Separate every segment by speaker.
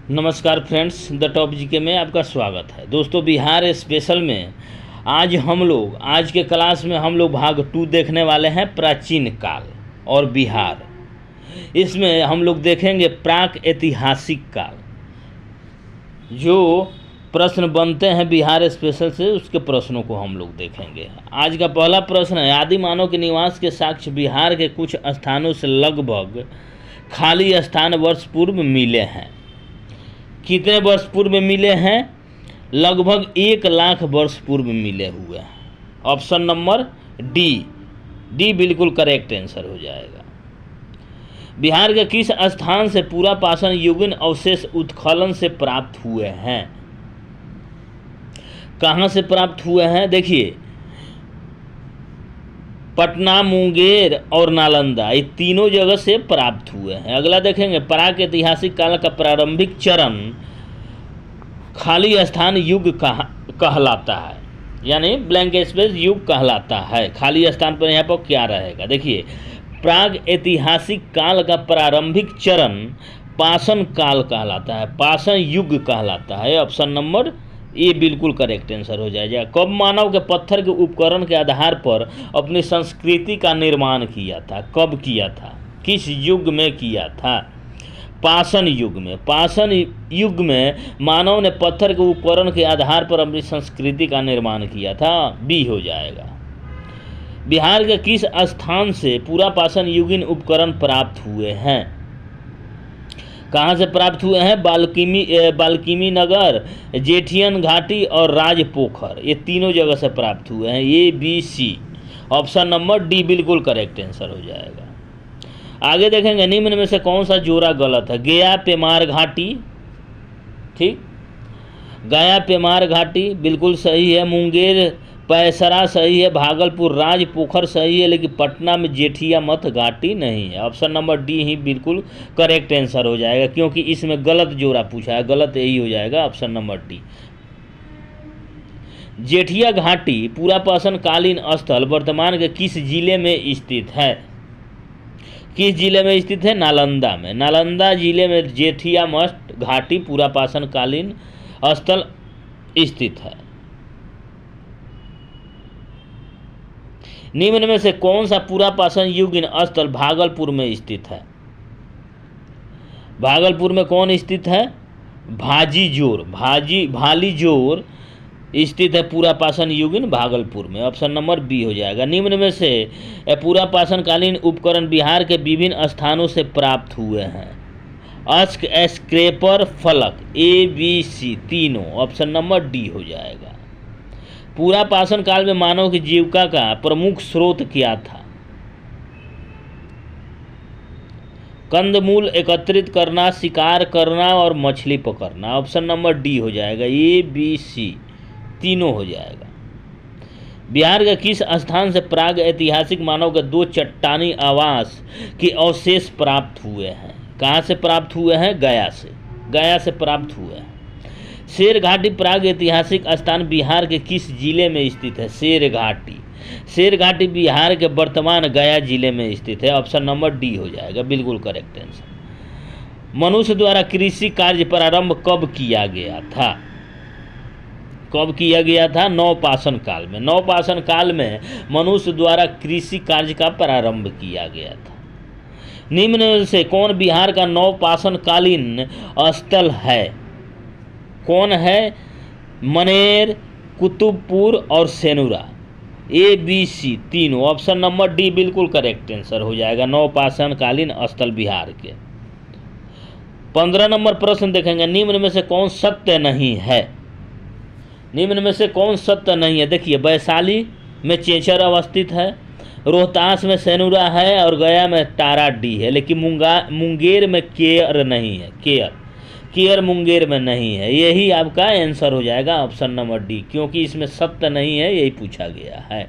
Speaker 1: नमस्कार friends, the top GK में आपका स्वागत है। दोस्तों, बिहार स्पेशल में आज के क्लास में हम लोग भाग 2 देखने वाले हैं, प्राचीन काल और बिहार। इसमें हम लोग देखेंगे प्राक ऐतिहासिक काल। जो प्रश्न बनते हैं बिहार स्पेशल से, उसके प्रश्नों को हम लोग देखेंगे। आज का पहला प्रश्न है, आदि मानव के निवास के साक्ष्य बिहार के कुछ स्थानों से लगभग खाली स्थान वर्ष पूर्व मिले हैं। कितने वर्ष पूर्व मिले हैं? लगभग 1 लाख वर्ष पूर्व मिले हुए हैं। ऑप्शन नंबर डी बिल्कुल करेक्ट आंसर हो जाएगा। बिहार के किस स्थान से पूरा पाषाण युगीन अवशेष उत्खनन से प्राप्त हुए हैं? कहाँ से प्राप्त हुए हैं? देखिए, पटना, मुंगेर और नालंदा, ये तीनों जगह से प्राप्त हुए हैं। अगला देखेंगे, प्राक ऐतिहासिक काल का प्रारंभिक चरण खाली स्थान युग कहलाता है, यानी ब्लैंक स्पेस युग कहलाता है। खाली स्थान पर यहाँ पर क्या रहेगा? देखिए, प्राक ऐतिहासिक काल का प्रारंभिक चरण पाषाण काल कहलाता है, पाषाण युग कहलाता है। ऑप्शन नंबर ये बिल्कुल करेक्ट आंसर हो जाएगा। कब मानव के पत्थर के उपकरण के आधार पर अपनी संस्कृति का निर्माण किया था? कब किया था? किस युग में किया था? पाषाण युग में। पाषाण युग में मानव ने पत्थर के उपकरण के आधार पर अपनी संस्कृति का निर्माण किया था। बी हो जाएगा। बिहार के किस स्थान से पूरा पाषाण युगीन उपकरण प्राप्त हुए हैं? कहाँ से प्राप्त हुए हैं? बाल्मीकि नगर, जेठियन घाटी और राजपोखर, ये तीनों जगह से प्राप्त हुए हैं। A B C. Option number D बिल्कुल करेक्ट आंसर हो जाएगा। आगे देखेंगे, निम्न में से कौन सा जोड़ा गलत है? गया पेमार घाटी, ठीक, गया पेमार घाटी बिल्कुल सही है। मुंगेर पैसरा सही है। भागलपुर राजपोखर सही है, लेकिन पटना में जेठिया मत घाटी नहीं है। ऑप्शन नंबर डी ही बिल्कुल करेक्ट आंसर हो जाएगा, क्योंकि इसमें गलत जोड़ा पूछा है, गलत यही हो जाएगा। Option number D. जेठिया घाटी पूरा पाषाण कालीन स्थल वर्तमान के किस जिले में स्थित है? किस जिले में स्थित है? नालंदा में। नालंदा जिले में जेठिया मठ घाटी पूरा पाषाण कालीन स्थल स्थित है। निम्न में से कौन सा पूरा पाषाण युगीन स्थल भागलपुर में स्थित है? भागलपुर में कौन स्थित है? भालीजोर स्थित है पूरा पाषाण युगीन भागलपुर में। ऑप्शन नंबर बी हो जाएगा। निम्न में से पूरा पाषाण कालीन उपकरण बिहार के विभिन्न स्थानों से प्राप्त हुए हैं। अस्क, स्क्रेपर, फलक, ए बी सी तीनों। ऑप्शन नंबर डी हो जाएगा। पूरा पाषाण काल में मानव की जीविका का प्रमुख स्रोत क्या था? कंदमूल एकत्रित करना, शिकार करना और मछली पकड़ना। ऑप्शन नंबर डी हो जाएगा। ए बी सी तीनों हो जाएगा। बिहार के किस स्थान से प्राग ऐतिहासिक मानव के 2 चट्टानी आवास के अवशेष प्राप्त हुए हैं? कहाँ से प्राप्त हुए हैं? गया से प्राप्त हुए हैं। शेर घाटी प्राग ऐतिहासिक स्थान बिहार के किस जिले में स्थित है? शेर घाटी बिहार के वर्तमान गया जिले में स्थित है। ऑप्शन नंबर डी हो जाएगा, बिल्कुल करेक्ट आंसर। मनुष्य द्वारा कृषि कार्य प्रारंभ कब किया गया था? कब किया गया था? नवपाषाण काल में। नवपाषाण काल में मनुष्य द्वारा कृषि कार्य का प्रारंभ किया गया था। निम्न से कौन बिहार का नवपाषाण कालीन स्थल है? कौन है? मनेर, कुतुबपुर और सेनुरा। ए बी सी तीनों। ऑप्शन नंबर डी बिल्कुल करेक्ट आंसर हो जाएगा। नवपाषाण कालीन स्थल बिहार के। 15 नंबर प्रश्न देखेंगे, निम्न में से कौन सत्य नहीं है? निम्न में से कौन सत्य नहीं है? देखिए, वैशाली में चेचर अवस्थित है, रोहतास में सेनुरा है और गया में ताराडीह है, लेकिन मुंगेर में केयर नहीं है। केयर मुंगेर में नहीं है। यही आपका आंसर हो जाएगा, ऑप्शन नंबर डी, क्योंकि इसमें सत्य नहीं है, यही पूछा गया है।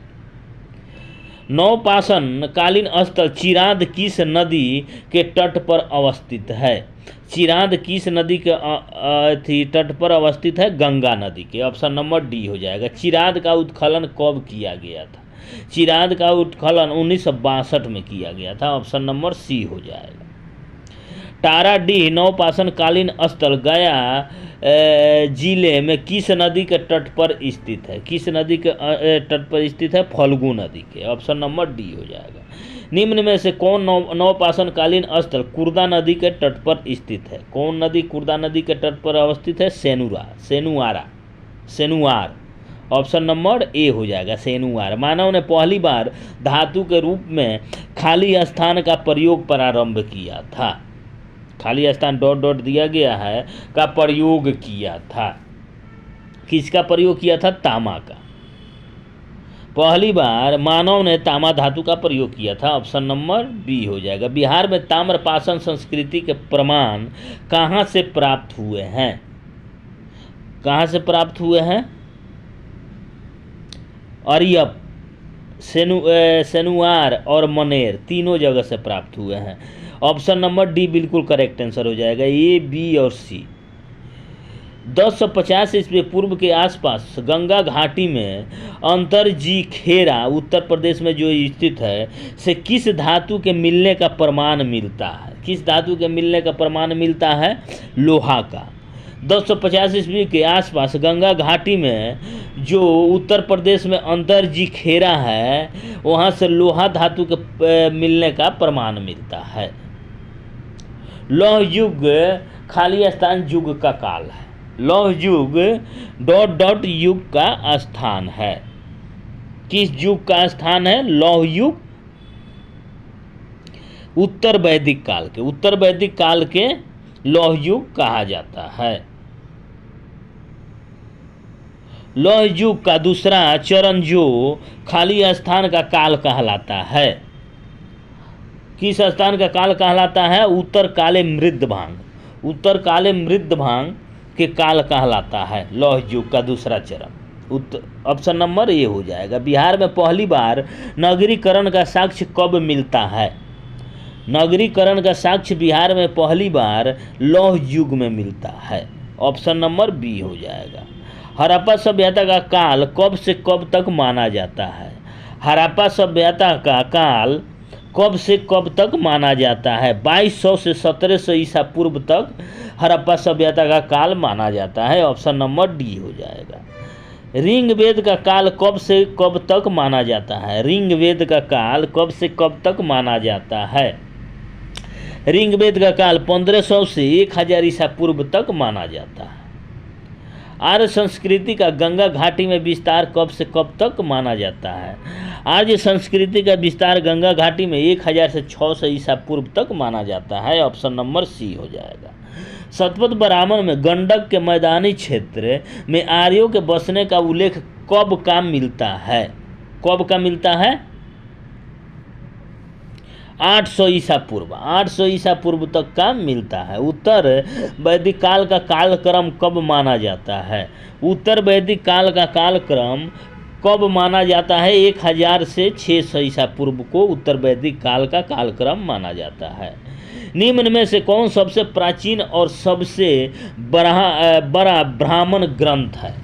Speaker 1: नवपाषाण कालीन स्थल चिराद किस नदी के तट पर अवस्थित है? चिराद किस नदी के तट पर अवस्थित है? गंगा नदी के। ऑप्शन नंबर डी हो जाएगा। चिराद का उत्खनन कब किया गया था? चिराद का उत्खनन 1962 में किया गया था। ऑप्शन नंबर सी हो जाएगा। ताराडीह नवपाषाण कालीन स्थल गया जिले में किस नदी के तट पर स्थित है? किस नदी के तट पर स्थित है? फल्गु नदी के। ऑप्शन नंबर डी हो जाएगा। निम्न में से कौन नवपाषाण कालीन स्थल कुर्दा नदी के तट पर स्थित है? कौन नदी कुर्दा नदी के तट पर अवस्थित है? सेनुआर। ऑप्शन नंबर ए हो जाएगा, सेनुआर। मानव ने पहली बार धातु के रूप में खाली स्थान का प्रयोग प्रारंभ किया था। खाली स्थान डॉट डॉट दिया गया है का प्रयोग किया था। किसका प्रयोग किया था? तामा का। पहली बार मानव ने तामा धातु का प्रयोग किया था। ऑप्शन नंबर बी हो जाएगा। बिहार में ताम्रपाषाण संस्कृति के प्रमाण कहाँ से प्राप्त हुए हैं? कहाँ से प्राप्त हुए हैं? अरियप, सेनुआर और मनेर तीनों जगह से प्राप्त हुए हैं। ऑप्शन नंबर डी बिल्कुल करेक्ट आंसर हो जाएगा, ए, बी और सी। 1050 ईस्वी पूर्व के आसपास गंगा घाटी में अंतरजीखेरा उत्तर प्रदेश में जो स्थित है से किस धातु के मिलने का प्रमाण मिलता है? किस धातु के मिलने का प्रमाण मिलता है? लोहा का। 1050 ईस्वी के आसपास गंगा घाटी में जो उत्तर प्रदेश में अंतरजीखेरा है वहाँ से लोहा धातु के मिलने का प्रमाण मिलता है। लौह युग खाली स्थान युग का काल है। लौह युग डॉट डॉट युग का स्थान है। किस युग का स्थान है? लौह युग उत्तर वैदिक काल के। उत्तर वैदिक काल के लौह युग कहा जाता है। लौह युग का दूसरा चरण जो खाली स्थान का काल कहलाता है, किस स्थान का काल कहलाता है? उत्तर काले मृदभांग। उत्तर काले मृदभांग के काल कहलाता है लौह युग का दूसरा चरण। ऑप्शन नंबर ए हो जाएगा। बिहार में पहली बार नगरीकरण का साक्ष्य कब मिलता है? नगरीकरण का साक्ष्य बिहार में पहली बार लौह युग में मिलता है। ऑप्शन नंबर बी हो जाएगा। हड़प्पा सभ्यता का काल कब से कब तक माना जाता है? हड़प्पा सभ्यता का काल कब से कब तक माना जाता है? 2200 से 1700 ईसा पूर्व तक हड़प्पा सभ्यता का काल माना जाता है। ऑप्शन नंबर डी हो जाएगा। ऋग्वेद का काल कब से कब तक माना जाता है? ऋग्वेद का काल कब से कब तक माना जाता है? ऋग्वेद का काल 1500 से 1000 ईसा पूर्व तक माना जाता है। आर्य संस्कृति का गंगा घाटी में विस्तार कब से कब तक माना जाता है? आर्य संस्कृति का विस्तार गंगा घाटी में 1000 से 600 ईसा पूर्व तक माना जाता है। ऑप्शन नंबर सी हो जाएगा। शतपथ ब्राह्मण में गंडक के मैदानी क्षेत्र में आर्यों के बसने का उल्लेख कब का मिलता है? कब का मिलता है? 800 ईसा पूर्व। 800 ईसा पूर्व तक का मिलता है। उत्तर वैदिक काल का कालक्रम कब माना जाता है? उत्तर वैदिक काल का कालक्रम कब माना जाता है? 1000 से 600 ईसा पूर्व को उत्तर वैदिक काल का कालक्रम माना जाता है। निम्न में से कौन सबसे प्राचीन और सबसे बड़ा ब्राह्मण ग्रंथ है?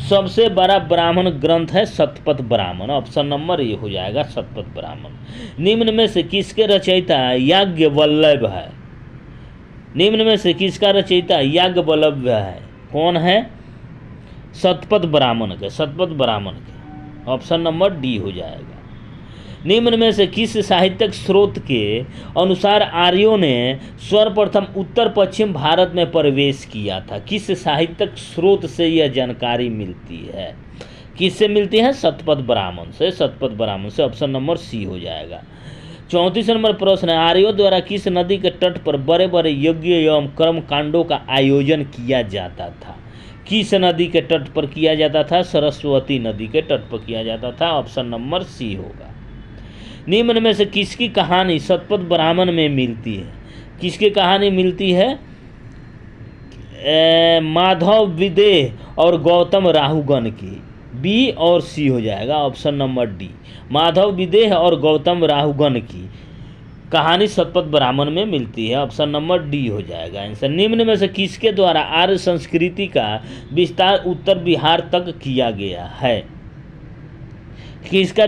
Speaker 1: सबसे बड़ा ब्राह्मण ग्रंथ है शतपथ ब्राह्मण। ऑप्शन नंबर ए हो जाएगा, शतपथ ब्राह्मण। निम्न में से किसके रचयिता याज्ञवल्क्य है? निम्न में से किसका रचयिता याज्ञवल्क्य है? कौन है? शतपथ ब्राह्मण के। शतपथ ब्राह्मण के। ऑप्शन नंबर डी हो जाएगा। निम्न में से किस साहित्यिक स्रोत के अनुसार आर्यों ने सर्वप्रथम उत्तर पश्चिम भारत में प्रवेश किया था? किस साहित्यिक स्रोत से यह जानकारी मिलती है? किससे मिलती है? शतपथ ब्राह्मण से। शतपथ ब्राह्मण से। ऑप्शन नंबर सी हो जाएगा। 34 नंबर प्रश्न है, आर्यों द्वारा किस नदी के तट पर बड़े बड़े यज्ञ एवं कर्म कांडों का आयोजन किया जाता था? किस नदी के तट पर किया जाता था? सरस्वती नदी के तट पर किया जाता था। ऑप्शन नंबर सी होगा। निम्न में से किसकी कहानी शतपथ ब्राह्मण में मिलती है? किसकी कहानी मिलती है? माधव विदेह और गौतम राहुगण की। बी और सी हो जाएगा। Option number D. Madhav Videh और गौतम राहुगण की कहानी शतपथ ब्राह्मण में मिलती है। ऑप्शन नंबर डी हो जाएगा आंसर। निम्न में से किसके द्वारा आर्य संस्कृति का विस्तार उत्तर बिहार तक किया गया है? कि इसका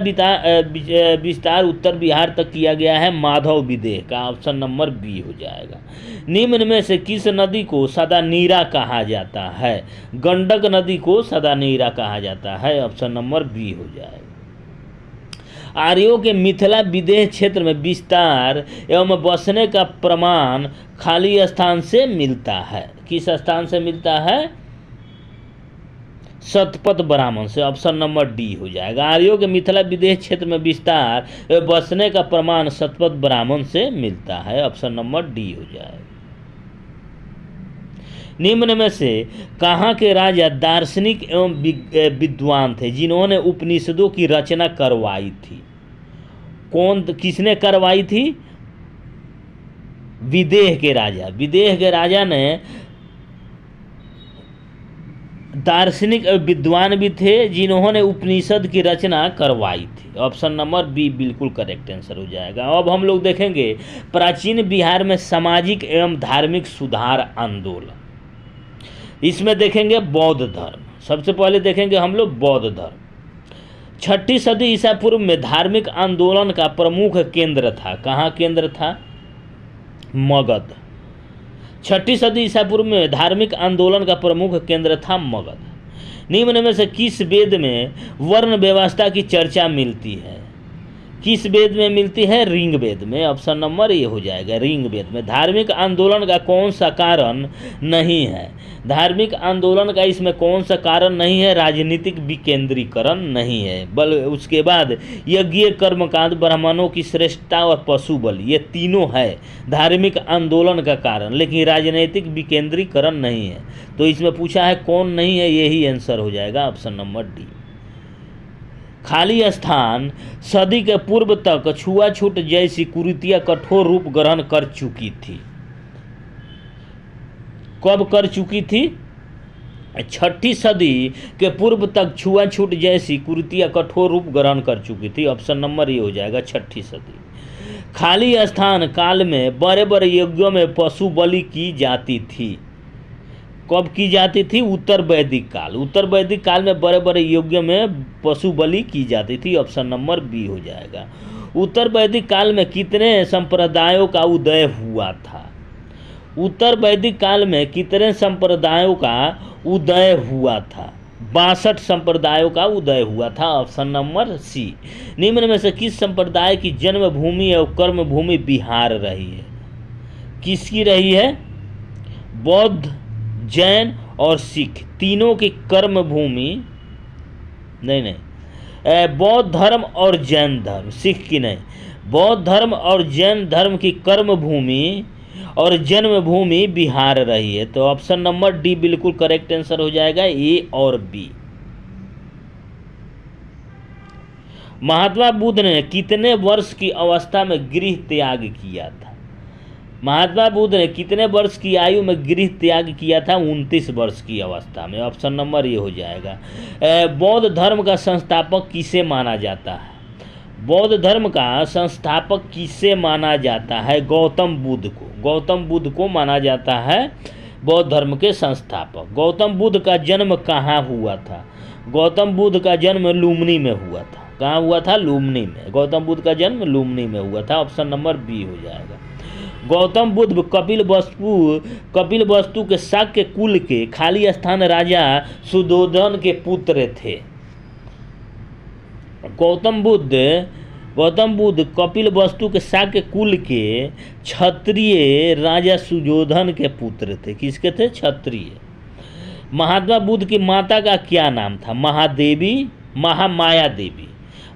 Speaker 1: विस्तार उत्तर बिहार तक किया गया है माधव विदेह का। ऑप्शन नंबर बी हो जाएगा। निम्न में से किस नदी को सदा नीरा कहा जाता है? गंडक नदी को सदा नीरा कहा जाता है। ऑप्शन नंबर बी हो जाएगा। आर्यों के मिथिला विदेह क्षेत्र में विस्तार एवं बसने का प्रमाण खाली स्थान से मिलता है। किस स्थान से मिलता है? शतपथ ब्राह्मण से। ऑप्शन नंबर डी हो जाएगा। आर्यों के मिथिला विदेह क्षेत्र में विस्तार एवं बसने का प्रमाण शतपथ ब्राह्मण से मिलता है। ऑप्शन नंबर डी हो जाएगा। निम्न में से कहाँ के राजा दार्शनिक एवं विद्वान थे जिन्होंने उपनिषदों की रचना करवाई थी? किसने करवाई थी? विदेह के राजा। विदेह के राजा ने दार्शनिक और विद्वान भी थे जिन्होंने उपनिषद की रचना करवाई थी। ऑप्शन नंबर बी बिल्कुल करेक्ट आंसर हो जाएगा। अब हम लोग देखेंगे प्राचीन बिहार में सामाजिक एवं धार्मिक सुधार आंदोलन। इसमें देखेंगे बौद्ध धर्म। सबसे पहले देखेंगे हम लोग बौद्ध धर्म। 6ठी सदी ईसा पूर्व में धार्मिक आंदोलन का प्रमुख केंद्र था। कहाँ केंद्र था? मगध। 6ठी सदी ईसा पूर्व में धार्मिक आंदोलन का प्रमुख केंद्र था मगध। निम्न में से किस वेद में वर्ण व्यवस्था की चर्चा मिलती है? किस वेद में मिलती है? ऋग वेद में। ऑप्शन नंबर ए हो जाएगा, ऋग वेद में। धार्मिक आंदोलन का कौन सा कारण नहीं है? धार्मिक आंदोलन का इसमें कौन सा कारण नहीं है? राजनीतिक विकेंद्रीकरण नहीं है। बल उसके बाद यज्ञ, कर्मकांड, ब्राह्मणों की श्रेष्ठता और पशु बलि, ये तीनों है धार्मिक आंदोलन का कारण, लेकिन राजनीतिक विकेंद्रीकरण नहीं है। तो इसमें पूछा है कौन नहीं है, यही आंसर हो जाएगा ऑप्शन नंबर डी। खाली स्थान सदी के पूर्व तक छुआछूत जैसी कुरीतियां कठोर रूप ग्रहण कर चुकी थी। कब कर चुकी थी? 6ठी सदी के पूर्व तक छुआछूत जैसी कुरीतियां कठोर रूप ग्रहण कर चुकी थी। ऑप्शन नंबर ये हो जाएगा 6ठी सदी। खाली स्थान काल में बड़े बड़े यज्ञों में पशु बलि की जाती थी। कब की जाती थी? उत्तर वैदिक काल। उत्तर वैदिक काल में बड़े बड़े यज्ञों में पशु बलि की जाती थी। ऑप्शन नंबर बी हो जाएगा। उत्तर वैदिक काल में कितने संप्रदायों का उदय हुआ था? उत्तर वैदिक काल में कितने संप्रदायों का उदय हुआ था? 62 संप्रदायों का उदय हुआ था। Option number C. निम्न में से किस संप्रदाय की जन्मभूमि और कर्मभूमि बिहार रही है? किसकी रही है? बौद्ध, जैन और सिख तीनों की कर्म भूमि नहीं, बौद्ध धर्म और जैन धर्म, सिख की नहीं, बौद्ध धर्म और जैन धर्म की कर्म भूमि और जन्मभूमि बिहार रही है। तो ऑप्शन नंबर डी बिल्कुल करेक्ट आंसर हो जाएगा, ए और बी। महात्मा बुद्ध ने कितने वर्ष की अवस्था में गृह त्याग किया था? महात्मा बुद्ध ने कितने वर्ष की आयु में गृह त्याग किया था? 29 वर्ष की अवस्था में। ऑप्शन नंबर ये हो जाएगा। बौद्ध धर्म का संस्थापक किसे माना जाता है? बौद्ध धर्म का संस्थापक किसे माना जाता है? गौतम बुद्ध को। गौतम बुद्ध को माना जाता है बौद्ध धर्म के संस्थापक। गौतम बुद्ध का जन्म कहाँ हुआ था? गौतम बुद्ध का जन्म लुम्बिनी में हुआ था। कहाँ हुआ था? लुम्बिनी में। गौतम बुद्ध का जन्म लुम्बिनी में हुआ था। ऑप्शन नंबर बी हो जाएगा। गौतम बुद्ध कपिल वस्तु के शाक्य कुल के खाली स्थान राजा सुधोधन के पुत्र थे। गौतम बुद्ध कपिल वस्तु के शाक्य कुल के क्षत्रिय राजा सुधोधन के पुत्र थे। किसके थे? क्षत्रिय। महात्मा बुद्ध की माता का क्या नाम था? महामाया देवी।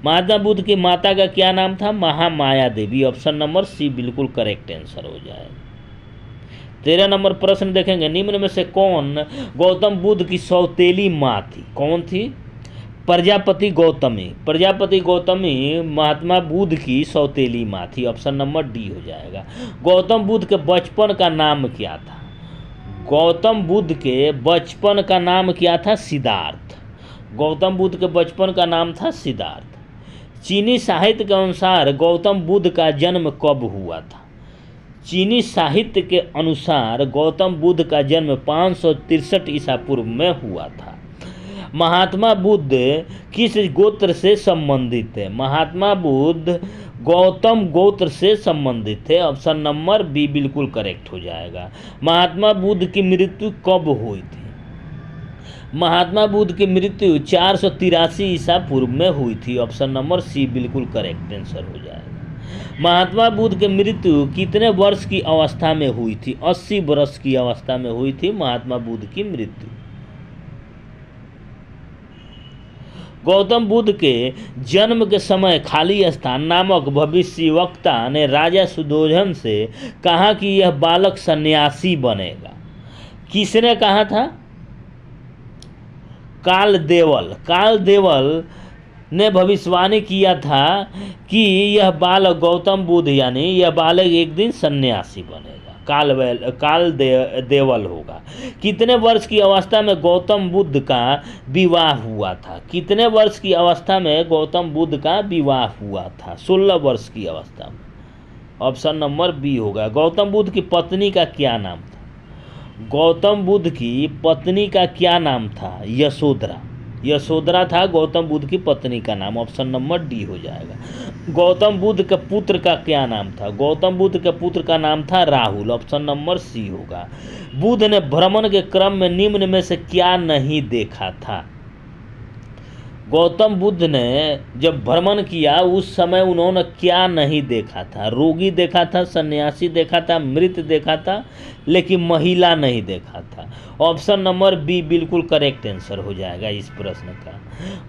Speaker 1: महात्मा बुद्ध की माता का क्या नाम था? महामाया देवी। ऑप्शन नंबर सी बिल्कुल करेक्ट आंसर हो जाएगा। 13 नंबर प्रश्न देखेंगे। निम्न में से कौन गौतम बुद्ध की सौतेली माँ थी? कौन थी? प्रजापति गौतमी। प्रजापति गौतमी महात्मा बुद्ध की सौतेली माँ थी। ऑप्शन नंबर डी हो जाएगा। गौतम बुद्ध के बचपन का नाम क्या था? गौतम बुद्ध के बचपन का नाम क्या था? सिद्धार्थ। गौतम बुद्ध के बचपन का नाम था सिद्धार्थ। चीनी साहित्य के अनुसार गौतम बुद्ध का जन्म कब हुआ था? चीनी साहित्य के अनुसार गौतम बुद्ध का जन्म 563 ईसा पूर्व में हुआ था। महात्मा बुद्ध किस गोत्र से संबंधित है? महात्मा बुद्ध गौतम गोत्र से संबंधित थे। ऑप्शन नंबर बी बिल्कुल करेक्ट हो जाएगा। महात्मा बुद्ध की मृत्यु कब हुई थी? महात्मा बुद्ध की मृत्यु 483 ईसा पूर्व में हुई थी। ऑप्शन नंबर सी बिल्कुल करेक्ट आंसर हो जाएगा। महात्मा बुद्ध की मृत्यु कितने वर्ष की अवस्था में हुई थी? 80 वर्ष की अवस्था में हुई थी महात्मा बुद्ध की मृत्यु। गौतम बुद्ध के जन्म के समय खाली स्थान नामक भविष्यवक्ता ने राजा सुधोधन से कहा कि यह बालक सन्यासी बनेगा। किसने कहा था? कालदेवल ने भविष्यवाणी किया था कि यह बालक गौतम बुद्ध यानी यह बालक एक दिन सन्यासी बनेगा। कालदेवल होगा। कितने वर्ष की अवस्था में गौतम बुद्ध का विवाह हुआ था? कितने वर्ष की अवस्था में गौतम बुद्ध का विवाह हुआ था? 16 वर्ष की अवस्था में। ऑप्शन नंबर बी होगा। गौतम बुद्ध की पत्नी का क्या नाम था? गौतम बुद्ध की पत्नी का क्या नाम था? यशोधरा था गौतम बुद्ध की पत्नी का नाम। ऑप्शन नंबर डी हो जाएगा। गौतम बुद्ध के पुत्र का क्या नाम था? गौतम बुद्ध के पुत्र का नाम था राहुल। ऑप्शन नंबर सी होगा। बुद्ध ने भ्रमण के क्रम में निम्न में से क्या नहीं देखा था? गौतम बुद्ध ने जब भ्रमण किया उस समय उन्होंने क्या नहीं देखा था? रोगी देखा था, सन्यासी देखा था, मृत देखा था, लेकिन महिला नहीं देखा था। ऑप्शन नंबर बी बिल्कुल करेक्ट आंसर हो जाएगा इस प्रश्न का।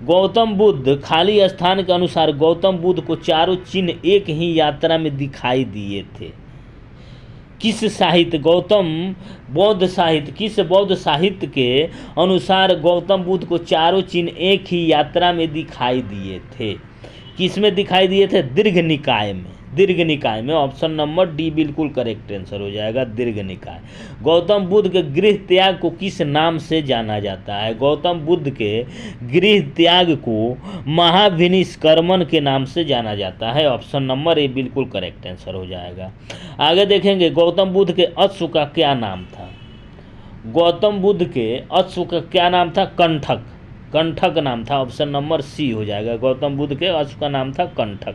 Speaker 1: गौतम बुद्ध खाली स्थान के अनुसार गौतम बुद्ध को चारों चिन्ह एक ही यात्रा में दिखाई दिए थे। किस बौद्ध साहित्य के अनुसार गौतम बुद्ध को चारों चिन्ह एक ही यात्रा में दिखाई दिए थे? किस में दिखाई दिए थे? दीर्घ निकाय में। ऑप्शन नंबर डी बिल्कुल करेक्ट आंसर हो जाएगा, दीर्घ निकाय। गौतम बुद्ध के गृह त्याग को किस नाम से जाना जाता है? गौतम बुद्ध के गृह त्याग को महाविनिष्क्रमण के नाम से जाना जाता है। ऑप्शन नंबर ए बिल्कुल करेक्ट आंसर हो जाएगा। आगे देखेंगे गौतम बुद्ध के अश्व का क्या नाम था? गौतम बुद्ध के अश्व का क्या नाम था? कंठक नाम था। ऑप्शन नंबर सी हो जाएगा। गौतम बुद्ध के अश्व का नाम था कंठक।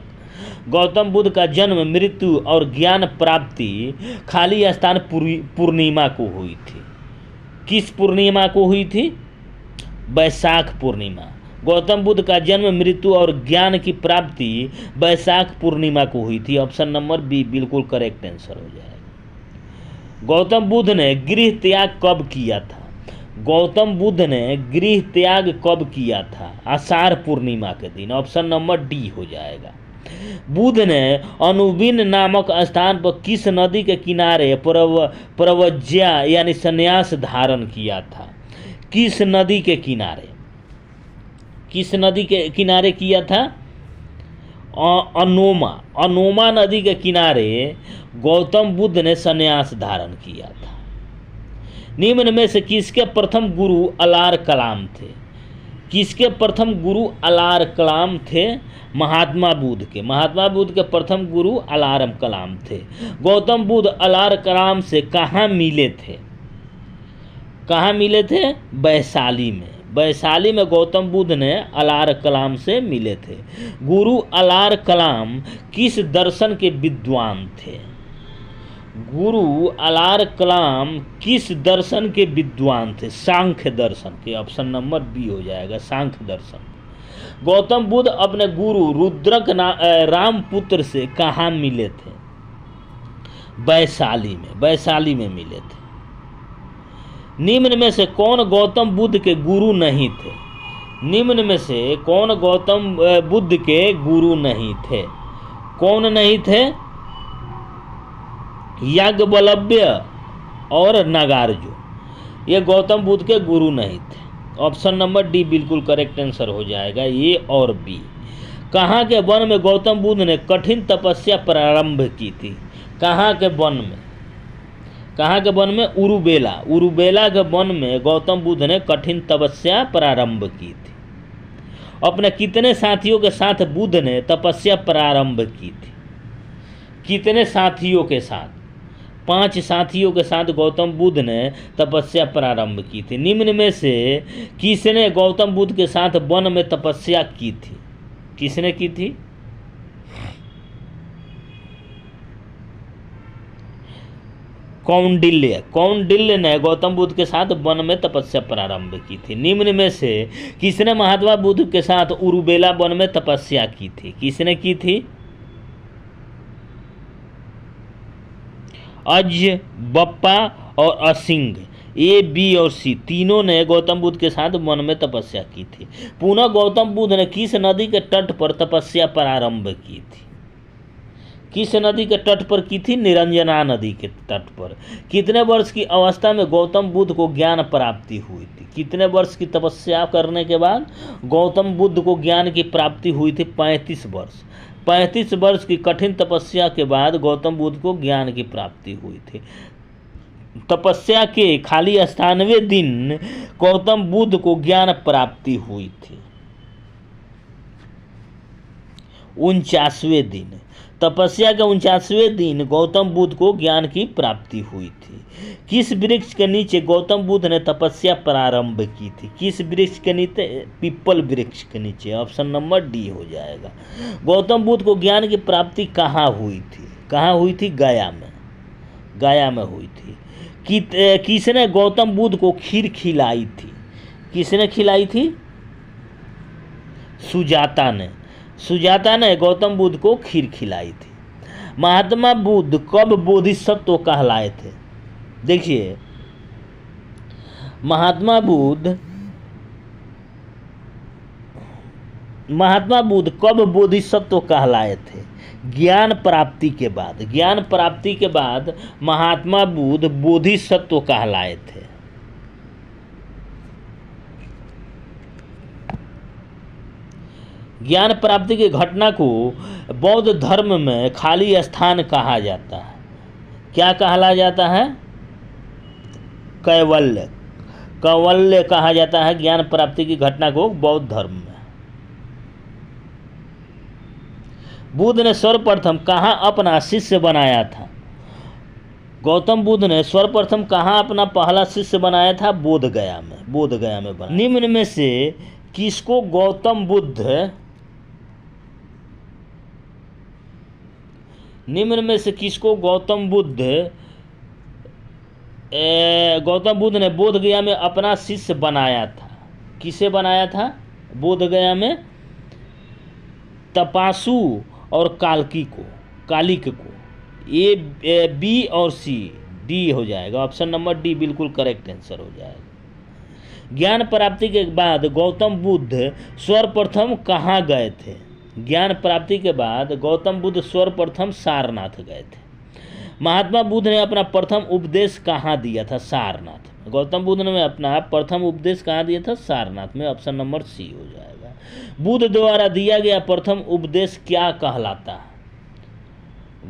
Speaker 1: गौतम बुद्ध का जन्म, मृत्यु और ज्ञान प्राप्ति खाली स्थान पूर्णिमा को हुई थी। किस पूर्णिमा को हुई थी? वैशाख पूर्णिमा। गौतम बुद्ध का जन्म, मृत्यु और ज्ञान की प्राप्ति वैशाख पूर्णिमा को हुई थी। ऑप्शन नंबर बी बिल्कुल करेक्ट आंसर हो जाएगा। गौतम बुद्ध ने गृह त्याग कब किया था? गौतम बुद्ध ने गृह त्याग कब किया था? आषाढ़ पूर्णिमा के दिन। ऑप्शन नंबर डी हो जाएगा। बुद्ध ने अनुबिन नामक स्थान पर किस नदी के किनारे प्रवज्या यानी संन्यास धारण किया था? किस नदी के किनारे किया था? अनोमा नदी के किनारे गौतम बुद्ध ने संन्यास धारण किया था। निम्न में से किसके प्रथम गुरु अलार कलाम थे? किसके प्रथम गुरु अलार कलाम थे? महात्मा बुद्ध के प्रथम गुरु अलारम कलाम थे। गौतम बुद्ध अलार कलाम से कहाँ मिले थे? वैशाली में गौतम बुद्ध ने अलार कलाम से मिले थे। गुरु अलार कलाम किस दर्शन के विद्वान थे? गुरु अलार कलाम किस दर्शन के विद्वान थे? सांख्य दर्शन के। ऑप्शन नंबर बी हो जाएगा, सांख्य दर्शन। गौतम बुद्ध अपने गुरु रुद्रक रामपुत्र से कहाँ मिले थे? वैशाली में मिले थे। निम्न में से कौन गौतम बुद्ध के गुरु नहीं थे? निम्न में से कौन गौतम बुद्ध के गुरु नहीं थे? कौन नहीं थे? याज्ञवल्क्य और नागार्जुन, ये गौतम बुद्ध के गुरु नहीं थे। ऑप्शन नंबर डी बिल्कुल करेक्ट आंसर हो जाएगा, ए और बी। कहाँ के वन में गौतम बुद्ध ने कठिन तपस्या प्रारंभ की थी? कहाँ के वन में? उरुबेला के वन में गौतम बुद्ध ने कठिन तपस्या प्रारंभ की थी। अपने कितने साथियों के साथ बुद्ध ने तपस्या प्रारंभ की थी? कितने साथियों के साथ 5 साथियों के साथ गौतम बुद्ध ने तपस्या प्रारंभ की थी। निम्न में से किसने गौतम बुद्ध के साथ वन में तपस्या की थी? किसने की थी? कौंडिल्य ने गौतम बुद्ध के साथ वन में तपस्या प्रारंभ की थी। निम्न में से किसने महात्मा बुद्ध के साथ उरुबेला वन में तपस्या की थी? किसने की थी? अज, बप्पा और असिंग, ए, बी और सी तीनों ने गौतम बुद्ध के साथ वन में तपस्या की थी। पुनः गौतम बुद्ध ने किस नदी के तट पर तपस्या प्रारंभ की थी? किस नदी के तट पर की थी? निरंजना नदी के तट पर। कितने वर्ष की अवस्था में गौतम बुद्ध को ज्ञान प्राप्ति हुई थी? कितने वर्ष की तपस्या करने के बाद गौतम बुद्ध को ज्ञान की प्राप्ति हुई थी? 35 वर्ष। 35 वर्ष की कठिन तपस्या के बाद गौतम बुद्ध को ज्ञान की प्राप्ति हुई थी। तपस्या के खाली 98वें दिन गौतम बुद्ध को ज्ञान प्राप्ति हुई थी। 49वें दिन, तपस्या के 49वें दिन गौतम बुद्ध को ज्ञान की प्राप्ति हुई थी। किस वृक्ष के नीचे गौतम बुद्ध ने तपस्या प्रारंभ की थी? किस वृक्ष के नीचे? पीपल वृक्ष के नीचे। ऑप्शन नंबर डी हो जाएगा। गौतम बुद्ध को ज्ञान की प्राप्ति कहाँ हुई थी? कहाँ हुई थी? गया में। गया में हुई थी। किसने गौतम बुद्ध को खीर खिलाई थी? किसने खिलाई थी? सुजाता ने। सुजाता ने गौतम बुद्ध को खीर खिलाई थी। महात्मा बुद्ध कब बोधिसत्व कहलाए थे? देखिए, महात्मा बुद्ध कब बोधिसत्व कहलाए थे? ज्ञान प्राप्ति के बाद। ज्ञान प्राप्ति के बाद महात्मा बुद्ध बोधिसत्व कहलाए थे। ज्ञान प्राप्ति की घटना को बौद्ध धर्म में खाली स्थान कहा जाता है। क्या कहला जाता है? कैवल्य। कैवल्य कहा जाता है ज्ञान प्राप्ति की घटना को बौद्ध धर्म में। बुद्ध ने सर्वप्रथम कहाँ अपना शिष्य बनाया था? गौतम बुद्ध ने सर्वप्रथम कहाँ अपना पहला शिष्य बनाया था? बोधगया में। बोधगया में बना। निम्न में से किसको गौतम बुद्ध ने बोधगया में अपना शिष्य बनाया था? किसे बनाया था बोधगया में? तपासु और कालिक को। ए, बी और सी, डी हो जाएगा। ऑप्शन नंबर डी बिल्कुल करेक्ट आंसर हो जाएगा। ज्ञान प्राप्ति के बाद गौतम बुद्ध सर्वप्रथम कहाँ गए थे? ज्ञान प्राप्ति के बाद गौतम बुद्ध सर्वप्रथम सारनाथ गए थे। महात्मा बुद्ध ने अपना प्रथम उपदेश कहाँ दिया था? सारनाथ। गौतम बुद्ध ने अपना प्रथम उपदेश कहाँ दिया था? सारनाथ में। ऑप्शन नंबर सी हो जाएगा। बुद्ध द्वारा दिया गया प्रथम उपदेश क्या कहलाता है?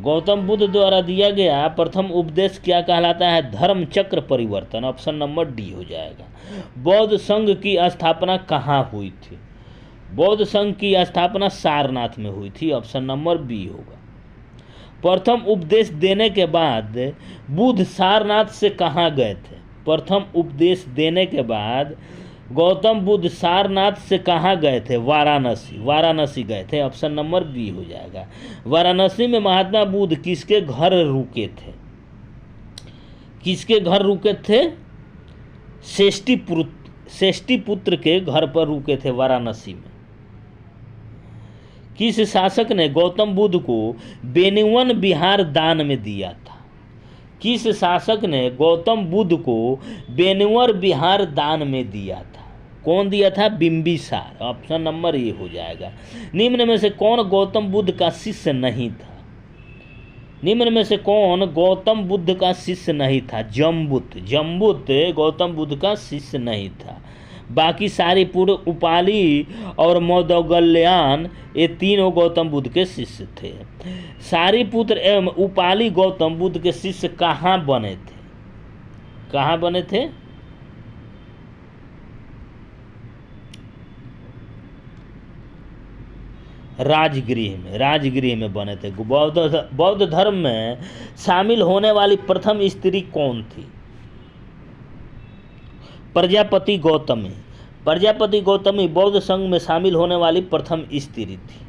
Speaker 1: गौतम बुद्ध द्वारा दिया गया प्रथम उपदेश क्या कहलाता है? धर्म चक्र परिवर्तन। ऑप्शन नंबर डी हो जाएगा। बौद्ध संघ की स्थापना कहाँ हुई थी? बौद्ध संघ की स्थापना सारनाथ में हुई थी। ऑप्शन नंबर बी होगा। प्रथम उपदेश देने के बाद बुद्ध सारनाथ से कहाँ गए थे? प्रथम उपदेश देने के बाद गौतम बुद्ध सारनाथ से कहाँ गए थे? वाराणसी। वाराणसी गए थे। ऑप्शन नंबर बी हो जाएगा। वाराणसी में महात्मा बुद्ध किसके घर रुके थे? किसके घर रुके थे? षष्टिपुत्र के घर पर रुके थे वाराणसी में। किस शासक ने गौतम बुद्ध को बेनीवन बिहार दान में दिया था? किस शासक ने गौतम बुद्ध को बेनीवन बिहार दान में दिया था? कौन दिया था? बिंबिसार। ऑप्शन नंबर ए हो जाएगा। निम्न में से कौन गौतम बुद्ध का शिष्य नहीं था? निम्न में से कौन गौतम बुद्ध का शिष्य नहीं था? जम्बुत। जम्बुत गौतम बुद्ध का शिष्य नहीं था। बाकी सारीपुत्र, उपाली और मौदगल्यान ये तीनों गौतम बुद्ध के शिष्य थे। सारीपुत्र एवं उपाली गौतम बुद्ध के शिष्य कहाँ बने थे? कहाँ बने थे? राजगृह में बने थे। बौद्ध धर्म में शामिल होने वाली प्रथम स्त्री कौन थी? प्रजापति गौतमी बौद्ध संघ में शामिल होने वाली प्रथम स्त्री थी।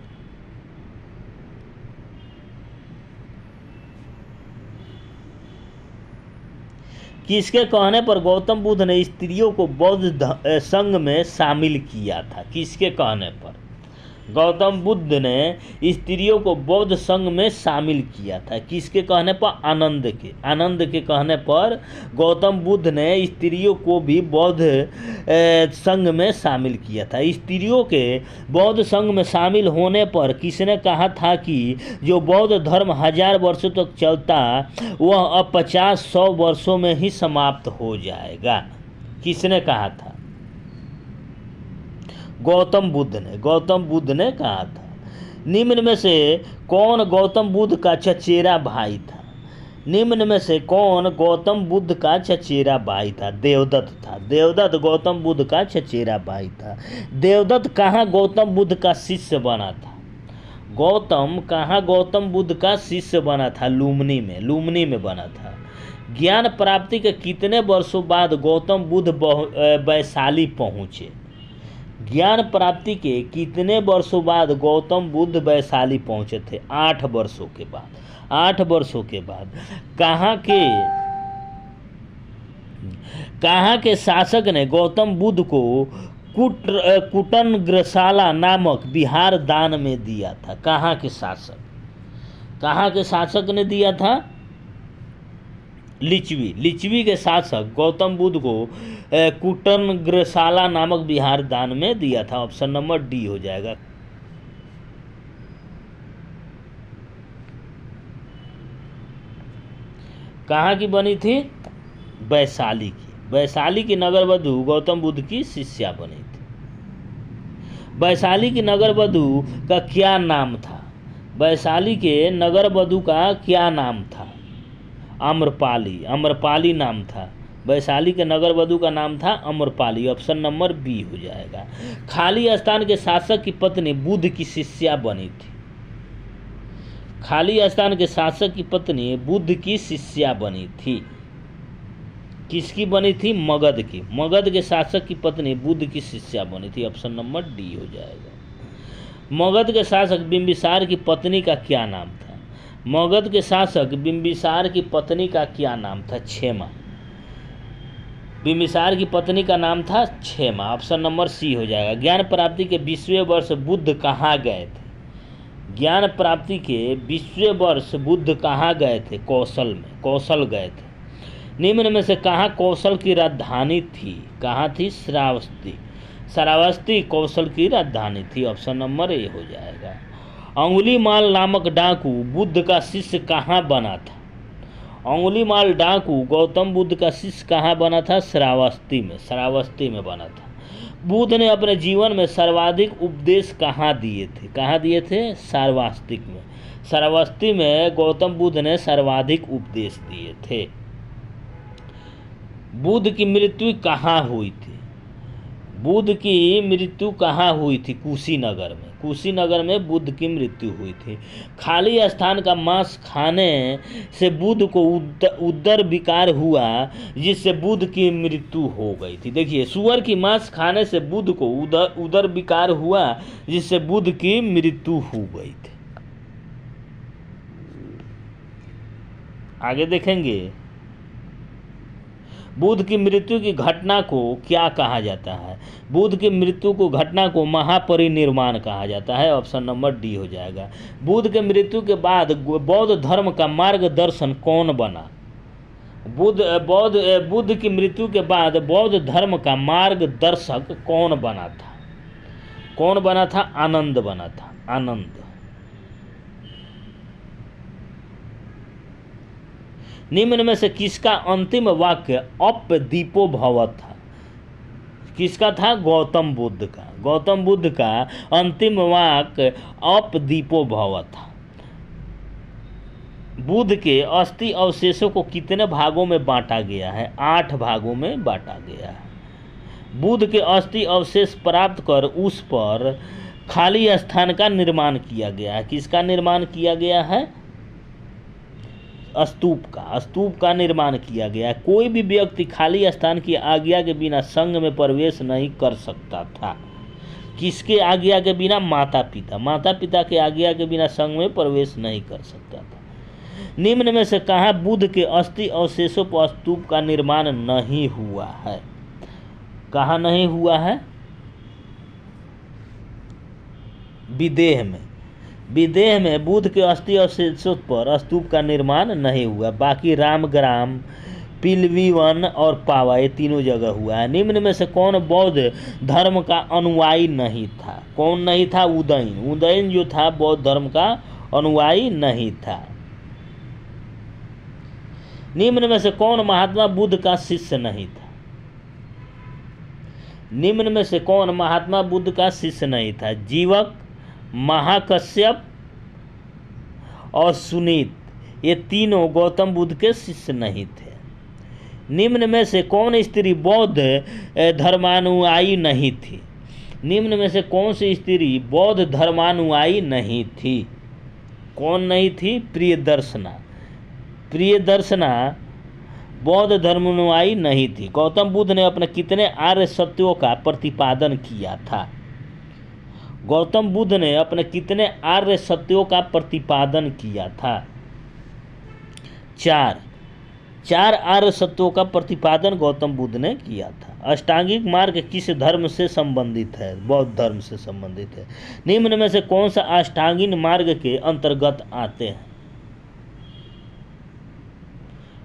Speaker 1: किसके कहने पर गौतम बुद्ध ने स्त्रियों को बौद्ध संघ में शामिल किया था? किसके कहने पर गौतम बुद्ध ने स्त्रियों को बौद्ध संघ में शामिल किया था? किसके कहने पर? आनंद के कहने पर गौतम बुद्ध ने स्त्रियों को भी बौद्ध संघ में शामिल किया था। स्त्रियों के बौद्ध संघ में शामिल होने पर किसने कहा था कि जो बौद्ध धर्म 1000 वर्षों तक चलता वह अब 50-100 वर्षों में ही समाप्त हो जाएगा? किसने कहा था? गौतम बुद्ध ने कहा था। निम्न में से कौन गौतम बुद्ध का चचेरा भाई था? निम्न में से कौन गौतम बुद्ध का चचेरा भाई था? देवदत्त गौतम बुद्ध का चचेरा भाई था। देवदत्त कहाँ गौतम बुद्ध का शिष्य बना था? गौतम कहाँ गौतम बुद्ध का शिष्य बना था? लुम्बिनी में बना था। ज्ञान प्राप्ति के कितने वर्षों बाद गौतम बुद्ध वैशाली पहुँचे? ज्ञान प्राप्ति के कितने वर्षों बाद गौतम बुद्ध वैशाली पहुंचे थे? 8 वर्षों के बाद। 8 वर्षों के बाद। कहाँ के शासक ने गौतम बुद्ध को कुटनग्रशाला नामक विहार दान में दिया था? कहाँ के शासक ने दिया था? लिच्छवी के शासक गौतम बुद्ध को कुटनग्रशाला नामक विहार दान में दिया था। ऑप्शन नंबर डी हो जाएगा। कहाँ की बनी थी? वैशाली की नगर वधु गौतम बुद्ध की शिष्या बनी थी। वैशाली की नगर वधु का क्या नाम था? वैशाली के नगर वधु का क्या नाम था? अम्रपाली नाम था। वैशाली के नगर वधु का नाम था अम्रपाली। ऑप्शन नंबर बी हो जाएगा। खाली स्थान के शासक की पत्नी बुद्ध की शिष्या बनी थी। खाली स्थान के शासक की पत्नी बुद्ध की शिष्या बनी थी। किसकी बनी थी? मगध की। मगध के शासक की पत्नी बुद्ध की शिष्या बनी थी। ऑप्शन नंबर डी हो जाएगा। मगध के शासक बिंबिसार की पत्नी का क्या नाम था? मगध के शासक बिंबिसार की पत्नी का क्या नाम था? क्षेमा। बिंबिसार की पत्नी का नाम था क्षेमा। ऑप्शन नंबर सी हो जाएगा। ज्ञान प्राप्ति के 20वें वर्ष बुद्ध कहाँ गए थे? ज्ञान प्राप्ति के 20वें वर्ष बुद्ध कहाँ गए थे? कौशल गए थे। निम्न में से कहाँ कौशल की राजधानी थी? कहाँ थी? श्रावस्ती कौशल की राजधानी थी। ऑप्शन नंबर ए हो जाएगा। अंगुलीमाल नामक डाकू बुद्ध का शिष्य कहाँ बना था? अंगुलीमाल डाकू गौतम बुद्ध का शिष्य कहाँ बना था? श्रावस्ती में बना था। बुद्ध ने अपने जीवन में सर्वाधिक उपदेश कहाँ दिए थे? श्रावस्ती में गौतम बुद्ध ने सर्वाधिक उपदेश दिए थे। बुद्ध की मृत्यु कहाँ हुई थी? बुद्ध की मृत्यु कहाँ हुई थी? कुशीनगर में बुद्ध की मृत्यु हुई थी। खाली स्थान का मांस खाने से बुद्ध को उदर विकार हुआ, जिससे बुद्ध की मृत्यु हो गई थी। देखिए, सुअर की मांस खाने से बुद्ध को उदर विकार हुआ, जिससे बुद्ध की मृत्यु हो गई थी। आगे देखेंगे, बुद्ध की मृत्यु की घटना को क्या कहा जाता है? बुद्ध की मृत्यु को घटना को महापरिनिर्वाण कहा जाता है। ऑप्शन नंबर डी हो जाएगा। बुद्ध के मृत्यु के बाद बौद्ध धर्म का मार्गदर्शन कौन बना? बुद्ध की मृत्यु के बाद बौद्ध धर्म का मार्गदर्शक कौन बना था? आनंद बना था। निम्न में से किसका अंतिम वाक्य अप दीपो भव था? किसका था? गौतम बुद्ध का अंतिम वाक्य अप दीपो भव था। बुद्ध के अस्थि अवशेषों को कितने भागों में बांटा गया है? 8 भागों में बांटा गया है। बुद्ध के अस्थि अवशेष प्राप्त कर उस पर खाली स्थान का निर्माण किया गया है। किसका निर्माण किया गया है? स्तूप का निर्माण किया गया है। कोई भी व्यक्ति खाली स्थान की आज्ञा के बिना संघ में प्रवेश नहीं कर सकता था। किसके आज्ञा के बिना? माता पिता के आज्ञा के बिना संघ में प्रवेश नहीं कर सकता था। निम्न में से कहाँ बुद्ध के अस्थि अवशेषों पर स्तूप का निर्माण नहीं हुआ है? कहाँ नहीं हुआ है? विदेह में बुद्ध के अस्थि अवशेषों पर स्तूप का निर्माण नहीं हुआ। बाकी रामग्राम, पिलवीवन और पावा, ये तीनों जगह हुआ है। निम्न में से कौन बौद्ध धर्म का अनुयायी नहीं था? कौन नहीं था? उदयन जो था बौद्ध धर्म का अनुयायी नहीं था। निम्न में से कौन महात्मा बुद्ध का शिष्य नहीं था? निम्न में से कौन महात्मा बुद्ध का शिष्य नहीं था? जीवक, महाकश्यप और सुनीत, ये तीनों गौतम बुद्ध के शिष्य नहीं थे। निम्न में से कौन स्त्री बौद्ध धर्मानुयायी नहीं थी? निम्न में से कौन सी स्त्री बौद्ध धर्मानुयायी नहीं थी? कौन नहीं थी? प्रियदर्शना बौद्ध धर्मानुयायी नहीं थी। गौतम बुद्ध ने अपने कितने आर्य सत्यों का प्रतिपादन किया था? गौतम बुद्ध ने अपने कितने आर्य सत्यों का प्रतिपादन किया था? 4 आर्य सत्यों का प्रतिपादन गौतम बुद्ध ने किया था। अष्टांगिक मार्ग किस धर्म से संबंधित है? बौद्ध धर्म से संबंधित है। निम्न में से कौन सा अष्टांगिक मार्ग के अंतर्गत आते हैं?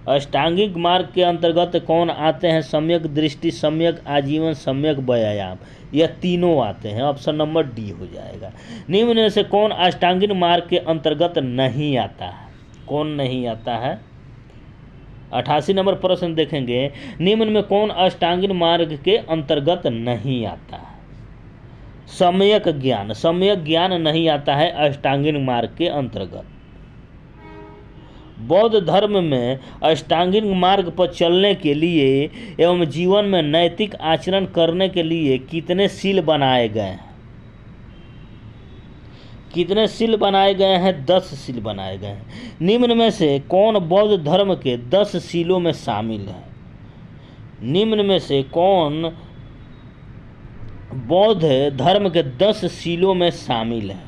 Speaker 1: अष्टांगिक मार्ग के अंतर्गत कौन आते हैं? सम्यक दृष्टि, सम्यक आजीवन, सम्यक व्यायाम, यह तीनों आते हैं। ऑप्शन नंबर डी हो जाएगा। निम्न में से कौन अष्टांगिक मार्ग के अंतर्गत नहीं आता है? कौन नहीं आता है? 88 नंबर प्रश्न देखेंगे। निम्न में कौन अष्टांगिक मार्ग के अंतर्गत नहीं आता है? सम्यक ज्ञान नहीं आता है अष्टांगिक मार्ग के अंतर्गत। बौद्ध धर्म में अष्टांगिक मार्ग पर चलने के लिए एवं जीवन में नैतिक आचरण करने के लिए कितने शील बनाए गए हैं? कितने शील बनाए गए हैं? 10 शील बनाए गए हैं। निम्न में से कौन बौद्ध धर्म के 10 शीलों में शामिल है? निम्न में से कौन बौद्ध धर्म के 10 शीलों में शामिल है?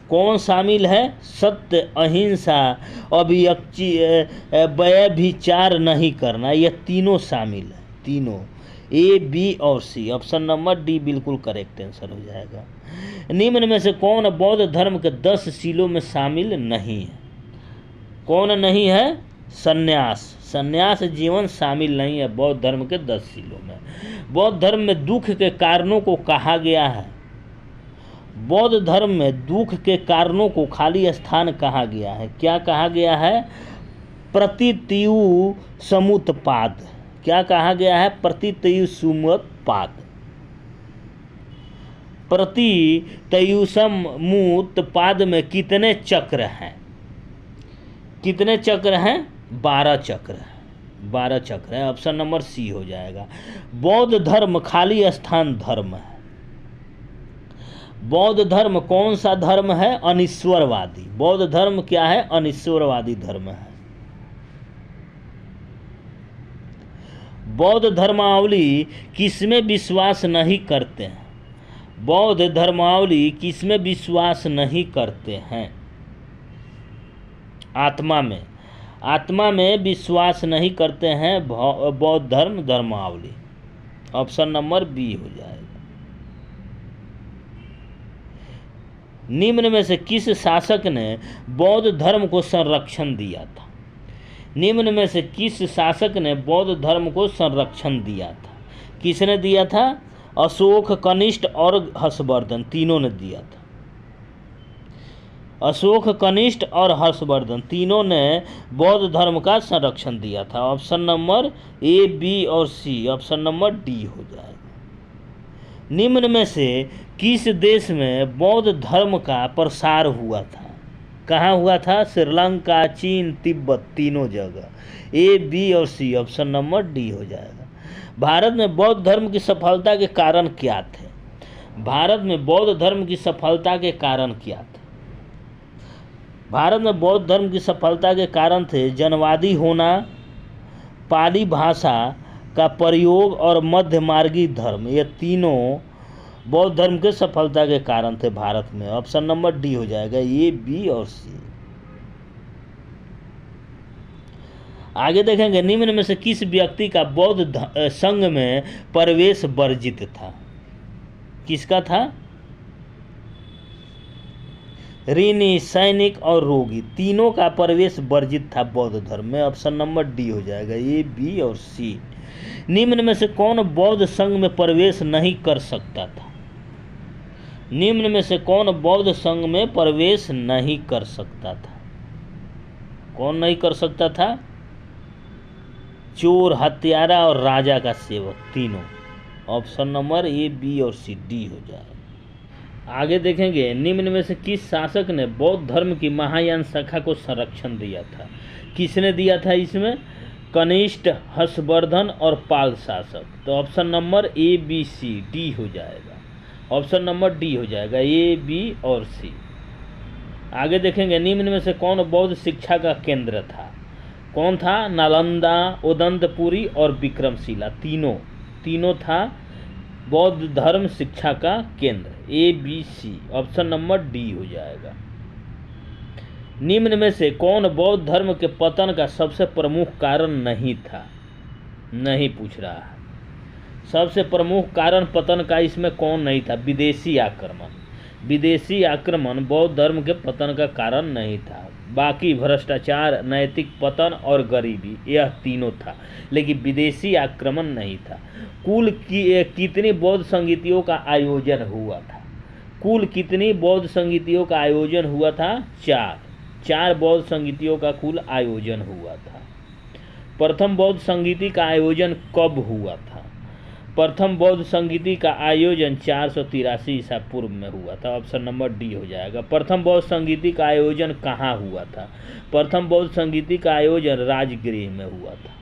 Speaker 1: कौन शामिल है? सत्य, अहिंसा, व्यभिचार नहीं करना, यह तीनों शामिल है। तीनों, ए, बी और सी। ऑप्शन नंबर डी बिल्कुल करेक्ट आंसर हो जाएगा। निम्न में से कौन बौद्ध धर्म के 10 शीलों में शामिल नहीं है? कौन नहीं है? संन्यास जीवन शामिल नहीं है बौद्ध धर्म के 10 शीलों में। बौद्ध धर्म में दुख के कारणों को कहा गया है। बौद्ध धर्म में दुख के कारणों को खाली स्थान कहा गया है। क्या कहा गया है? प्रतितयु समुत्पाद। क्या कहा गया है? प्रतितयु समुत्पाद। प्रतितयु समुत्पाद में कितने चक्र हैं? कितने चक्र हैं? 12 चक्र है। 12 चक्र है। ऑप्शन नंबर सी हो जाएगा। बौद्ध धर्म खाली स्थान धर्म है। बौद्ध धर्म कौन सा धर्म है? अनिश्वरवादी। बौद्ध धर्म क्या है? अनिश्वरवादी धर्म है। बौद्ध धर्मावली किसमें विश्वास नहीं करते हैं? बौद्ध धर्मावली किसमें विश्वास नहीं करते हैं? आत्मा में विश्वास नहीं करते हैं बौद्ध धर्मावली। ऑप्शन नंबर बी हो जाएगा। निम्न में से किस शासक ने बौद्ध धर्म को संरक्षण दिया था? निम्न में से किस शासक ने बौद्ध धर्म को संरक्षण दिया था? किसने दिया था? अशोक, कनिष्ठ और हर्षवर्धन, तीनों ने दिया था। अशोक, कनिष्ठ और हर्षवर्धन तीनों ने बौद्ध धर्म का संरक्षण दिया था। ऑप्शन नंबर ए, बी और सी। ऑप्शन नंबर डी हो जाएगा। निम्न में से किस देश में बौद्ध धर्म का प्रसार हुआ था? कहाँ हुआ था? श्रीलंका, चीन, तिब्बत, तीनों जगह। ए, बी और सी। ऑप्शन नंबर डी हो जाएगा। भारत में बौद्ध धर्म की सफलता के कारण क्या थे? भारत में बौद्ध धर्म की सफलता के कारण क्या थे? भारत में बौद्ध धर्म की सफलता के कारण थे जनवादी होना, पाली भाषा का प्रयोग और मध्यमार्गी धर्म। ये तीनों बौद्ध धर्म के सफलता के कारण थे भारत में। ऑप्शन नंबर डी हो जाएगा, ए, बी और सी। आगे देखेंगे, निम्न में से किस व्यक्ति का बौद्ध संघ में प्रवेश वर्जित था? किसका था? ऋणी, सैनिक और रोगी, तीनों का प्रवेश वर्जित था बौद्ध धर्म में। ऑप्शन नंबर डी हो जाएगा, ए, बी और सी। निम्न में से कौन बौद्ध संघ में प्रवेश नहीं कर सकता था? निम्न में से कौन बौद्ध संघ में प्रवेश नहीं कर सकता था? कौन नहीं कर सकता था? चोर, हत्यारा और राजा का सेवक, तीनों। ऑप्शन नंबर ए, बी और सी, डी हो जाएगा। आगे देखेंगे, निम्न में से किस शासक ने बौद्ध धर्म की महायान शाखा को संरक्षण दिया था? किसने दिया था इसमें? कनिष्ठ, हर्षवर्धन और पाल शासक। तो option number A, B, C, D हो जाएगा। ऑप्शन नंबर डी हो जाएगा, ए, बी और सी। आगे देखेंगे, निम्न में से कौन बौद्ध शिक्षा का केंद्र था? कौन था? नालंदा, उदंतपुरी और विक्रमशिला, तीनों था बौद्ध धर्म शिक्षा का केंद्र। ए, B, C. Option number D हो जाएगा। निम्न में से कौन बौद्ध धर्म के पतन का सबसे प्रमुख कारण नहीं था? नहीं पूछ रहा है। सबसे प्रमुख कारण पतन का इसमें कौन नहीं था? विदेशी आक्रमण। विदेशी आक्रमण बौद्ध धर्म के पतन का कारण नहीं था। बाकी भ्रष्टाचार, नैतिक पतन और गरीबी, यह तीनों था, लेकिन विदेशी आक्रमण नहीं था। कुल कितनी बौद्ध संगीतियों का आयोजन हुआ था? कुल कितनी बौद्ध संगीतियों का आयोजन हुआ था? 4 बौद्ध संगीतियों का कुल आयोजन हुआ था। प्रथम बौद्ध संगीति का आयोजन कब हुआ था? प्रथम बौद्ध संगीति का आयोजन 483 ईसा पूर्व में हुआ था। ऑप्शन नंबर डी हो जाएगा। प्रथम बौद्ध संगीति का आयोजन कहाँ हुआ था? प्रथम बौद्ध संगीति का आयोजन राजगृह में हुआ था।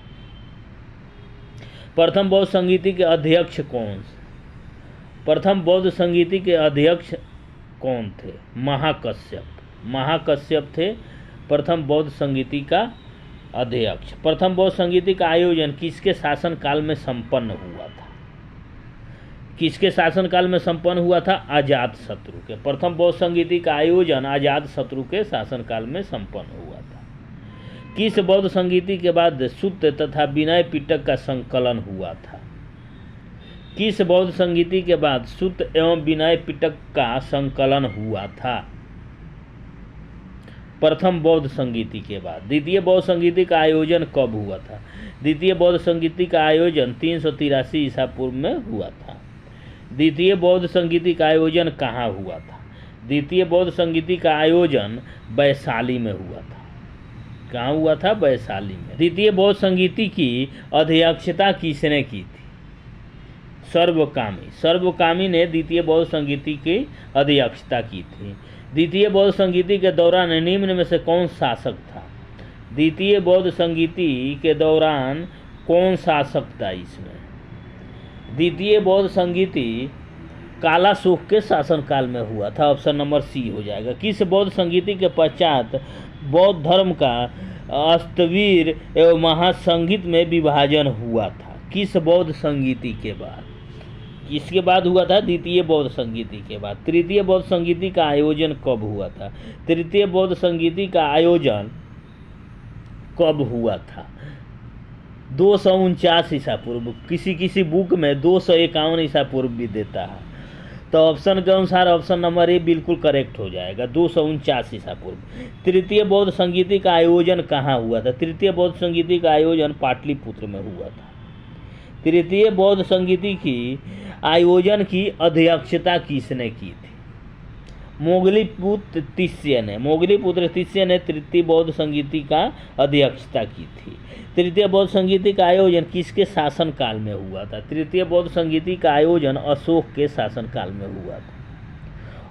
Speaker 1: प्रथम बौद्ध संगीति के अध्यक्ष कौन? प्रथम बौद्ध संगीति के अध्यक्ष कौन थे? महाकश्यप थे प्रथम बौद्ध संगीति का अध्यक्ष। प्रथम बौद्ध संगीति का आयोजन किसके शासनकाल में संपन्न हुआ था? किसके शासनकाल में संपन्न हुआ था? अजातशत्रु के। प्रथम बौद्ध संगीति का आयोजन अजातशत्रु के शासनकाल में संपन्न हुआ था। किस बौद्ध संगीति के बाद सूत्र तथा विनय पिटक का संकलन हुआ था? किस बौद्ध संगीति के बाद सूत्र एवं विनय पिटक का संकलन हुआ था? प्रथम बौद्ध संगीति के बाद। द्वितीय बौद्ध संगीति का आयोजन कब हुआ था? द्वितीय बौद्ध संगीति का आयोजन 383 ईसा पूर्व में हुआ था। द्वितीय बौद्ध संगीति का आयोजन कहाँ हुआ था? द्वितीय बौद्ध संगीति का आयोजन वैशाली में हुआ था। कहाँ हुआ था? वैशाली में। द्वितीय बौद्ध संगीति की अध्यक्षता किसने की थी? सर्वकामी ने द्वितीय बौद्ध संगीति की अध्यक्षता की थी। द्वितीय बौद्ध संगीति के दौरान निम्न में से कौन शासक था? द्वितीय बौद्ध संगीति के दौरान कौन शासक था इसमें? द्वितीय बौद्ध संगीति कालाशोक के शासनकाल में हुआ था। ऑप्शन नंबर सी हो जाएगा। किस बौद्ध संगीति के पश्चात बौद्ध धर्म का अस्तवीर एवं महासंगीत में विभाजन हुआ था? किस बौद्ध संगीति के बाद? किसके बाद हुआ था? द्वितीय बौद्ध संगीति के बाद। तृतीय बौद्ध संगीति का आयोजन कब हुआ था? तृतीय बौद्ध संगीति का आयोजन कब हुआ था? 249 ईसा पूर्व। किसी बुक में 251 ईसा पूर्व भी देता है, तो ऑप्शन के अनुसार ऑप्शन नंबर ए बिल्कुल करेक्ट हो जाएगा, 249 ईसा पूर्व। तृतीय बौद्ध संगीति का आयोजन कहाँ हुआ था? तृतीय बौद्ध संगीति का आयोजन पाटलिपुत्र में हुआ था। तृतीय बौद्ध संगीति की आयोजन की अध्यक्षता किसने की थी? मोगलीपुत्र तिष्य ने तृतीय बौद्ध संगीति का अध्यक्षता की थी। तृतीय बौद्ध संगीति का आयोजन किसके शासनकाल में हुआ था? तृतीय बौद्ध संगीति का आयोजन अशोक के शासनकाल में हुआ था।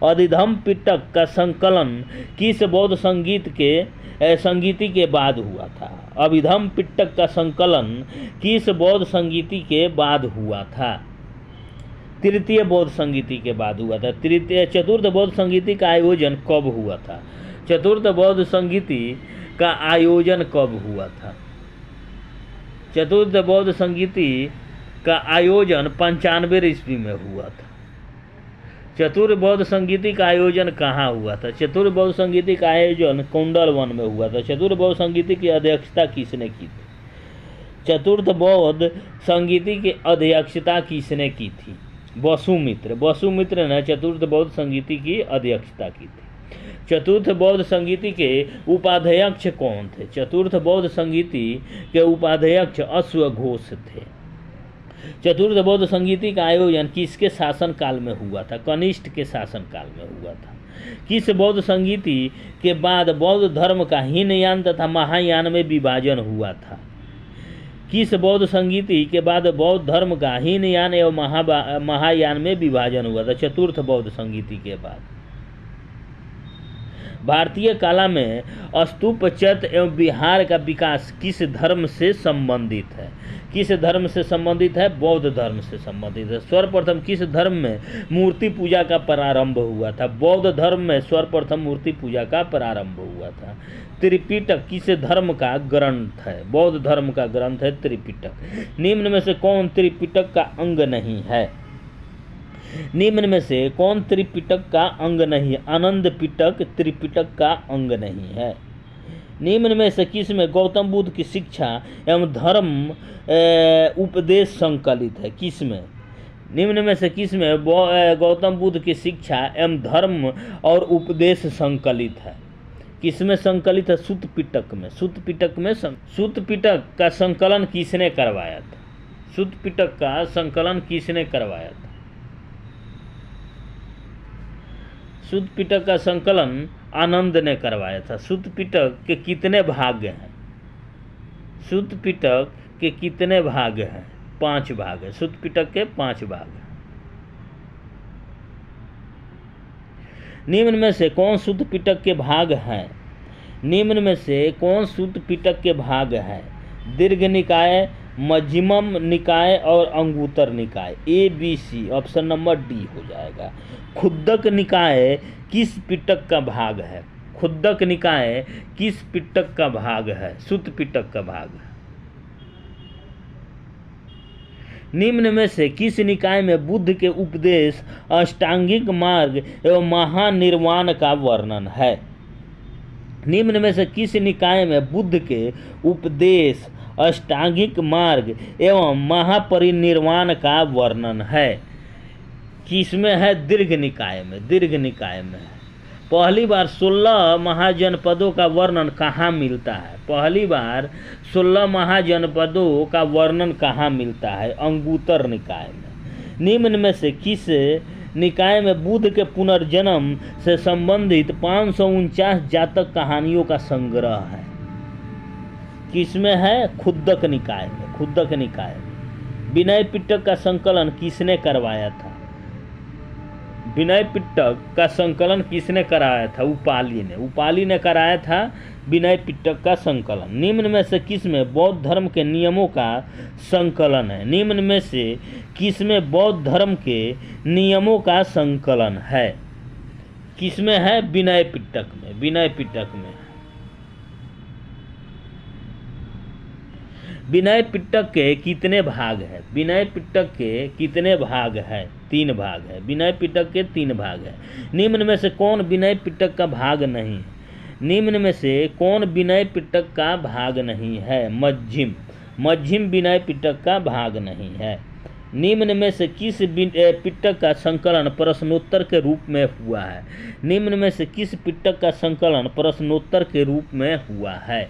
Speaker 1: अधिधम्म पिटक का संकलन किस बौद्ध संगीति के बाद हुआ था? अभिधम्म पिटक का संकलन किस बौद्ध संगीति के बाद हुआ था? तृतीय बौद्ध संगीति के बाद हुआ था। चतुर्थ बौद्ध संगीति का आयोजन कब हुआ था? चतुर्थ बौद्ध संगीति का आयोजन कब हुआ था? चतुर्थ बौद्ध संगीति का आयोजन 95 ईस्वी में हुआ था। चतुर्थ बौद्ध संगीति का आयोजन कहाँ हुआ था? चतुर्थ बौद्ध संगीति का आयोजन कुंडल वन में हुआ था। चतुर्थ बौद्ध संगीति की अध्यक्षता किसने की थी? चतुर्थ बौद्ध संगीति की अध्यक्षता किसने की थी? वसुमित्र। वसुमित्र ने चतुर्थ बौद्ध संगीति की अध्यक्षता की थी। चतुर्थ बौद्ध संगीति के उपाध्यक्ष कौन थे? चतुर्थ बौद्ध संगीति के उपाध्यक्ष अश्वघोष थे। चतुर्थ बौद्ध संगीति का आयोजन किसके शासन काल में हुआ था? कनिष्ठ के शासन काल में हुआ था। किस बौद्ध संगीति के बाद बौद्ध धर्म का हीनयान तथा महायान में विभाजन हुआ था? किस बौद्ध संगीति के बाद बौद्ध धर्म का हीनयान एवं महायान में विभाजन हुआ था? चतुर्थ बौद्ध संगीति के बाद। भारतीय कला में स्तूप चैत्य एवं विहार का विकास किस धर्म से संबंधित है? किस धर्म से संबंधित है? बौद्ध धर्म से संबंधित है। सर्वप्रथम किस धर्म में मूर्ति पूजा का प्रारंभ हुआ था? बौद्ध धर्म में सर्वप्रथम मूर्ति पूजा का प्रारंभ हुआ था। त्रिपिटक किस धर्म का ग्रंथ है? बौद्ध धर्म का ग्रंथ है त्रिपिटक। निम्न में से कौन त्रिपिटक का अंग नहीं है? निम्न में से कौन त्रिपिटक का अंग नहीं है? आनंद पिटक त्रिपिटक का अंग नहीं है। निम्न में से किस में गौतम बुद्ध की शिक्षा एवं धर्म उपदेश संकलित है? किस में? निम्न में से किस में गौतम बुद्ध की शिक्षा एवं धर्म और उपदेश संकलित है? किस में संकलित है? सुत्त पिटक में। सुत्त पिटक में सुत्त पिटक का संकलन किसने करवाया था? सुत्त पिटक का संकलन किसने करवाया था? सुत्त पिटक का संकलन आनंद ने करवाया था। सुत्त पिटक के कितने भाग हैं? सुत्त पिटक के कितने भाग हैं? 5 भाग है। सुत्त पिटक के 5 भाग हैं। निम्न में से कौन सुत्त पिटक के भाग हैं? निम्न में से कौन सुत्त पिटक के भाग हैं? दीर्घ निकाय, मध्यमम निकाय और अंगुत्तर निकाय। ABC ऑप्शन नंबर डी हो जाएगा। खुद्दक निकाय किस पिटक का भाग है? खुद्दक निकाय किस पिटक का भाग है? सुत्त पिटक का भाग है। निम्न में से किस निकाय में बुद्ध के उपदेश, अष्टांगिक मार्ग एवं महानिर्वाण का वर्णन है? निम्न में से किस निकाय में बुद्ध के उपदेश, अष्टांगिक मार्ग एवं महापरिनिर्वाण का वर्णन है? किसमें है? दीर्घ निकाय में। दीर्घ निकाय में। पहली बार 16 महाजनपदों का वर्णन कहाँ मिलता है? पहली बार 16 महाजनपदों का वर्णन कहाँ मिलता है? अंगुत्तर निकाय में। निम्न में से किस निकाय में बुद्ध के पुनर्जन्म से संबंधित 549 जातक कहानियों का संग्रह है? किसमें है? खुद्दक निकाय में। खुद्दक निकाय में। विनय पिटक का संकलन किसने करवाया था? विनय पिटक का संकलन किसने कराया था? उपाली ने। उपाली ने कराया था विनय पिटक का संकलन। निम्न में से किस में बौद्ध धर्म के नियमों का संकलन है? निम्न में से किस में बौद्ध धर्म के नियमों का संकलन है? किस में है? विनय पिटक में। विनय पिटक में। विनय पिटक के कितने भाग है? विनय पिटक के कितने भाग है? 3 भाग है। विनय पिटक के 3 भाग है। निम्न में से कौन विनय पिटक का भाग नहीं? निम्न में से कौन विनय पिटक का भाग नहीं है? मध्यम। मध्यम विनय पिटक का भाग नहीं है। निम्न में से किस पिटक का संकलन प्रश्नोत्तर के रूप में हुआ है? निम्न में से किस पिटक का संकलन प्रश्नोत्तर के रूप में हुआ है?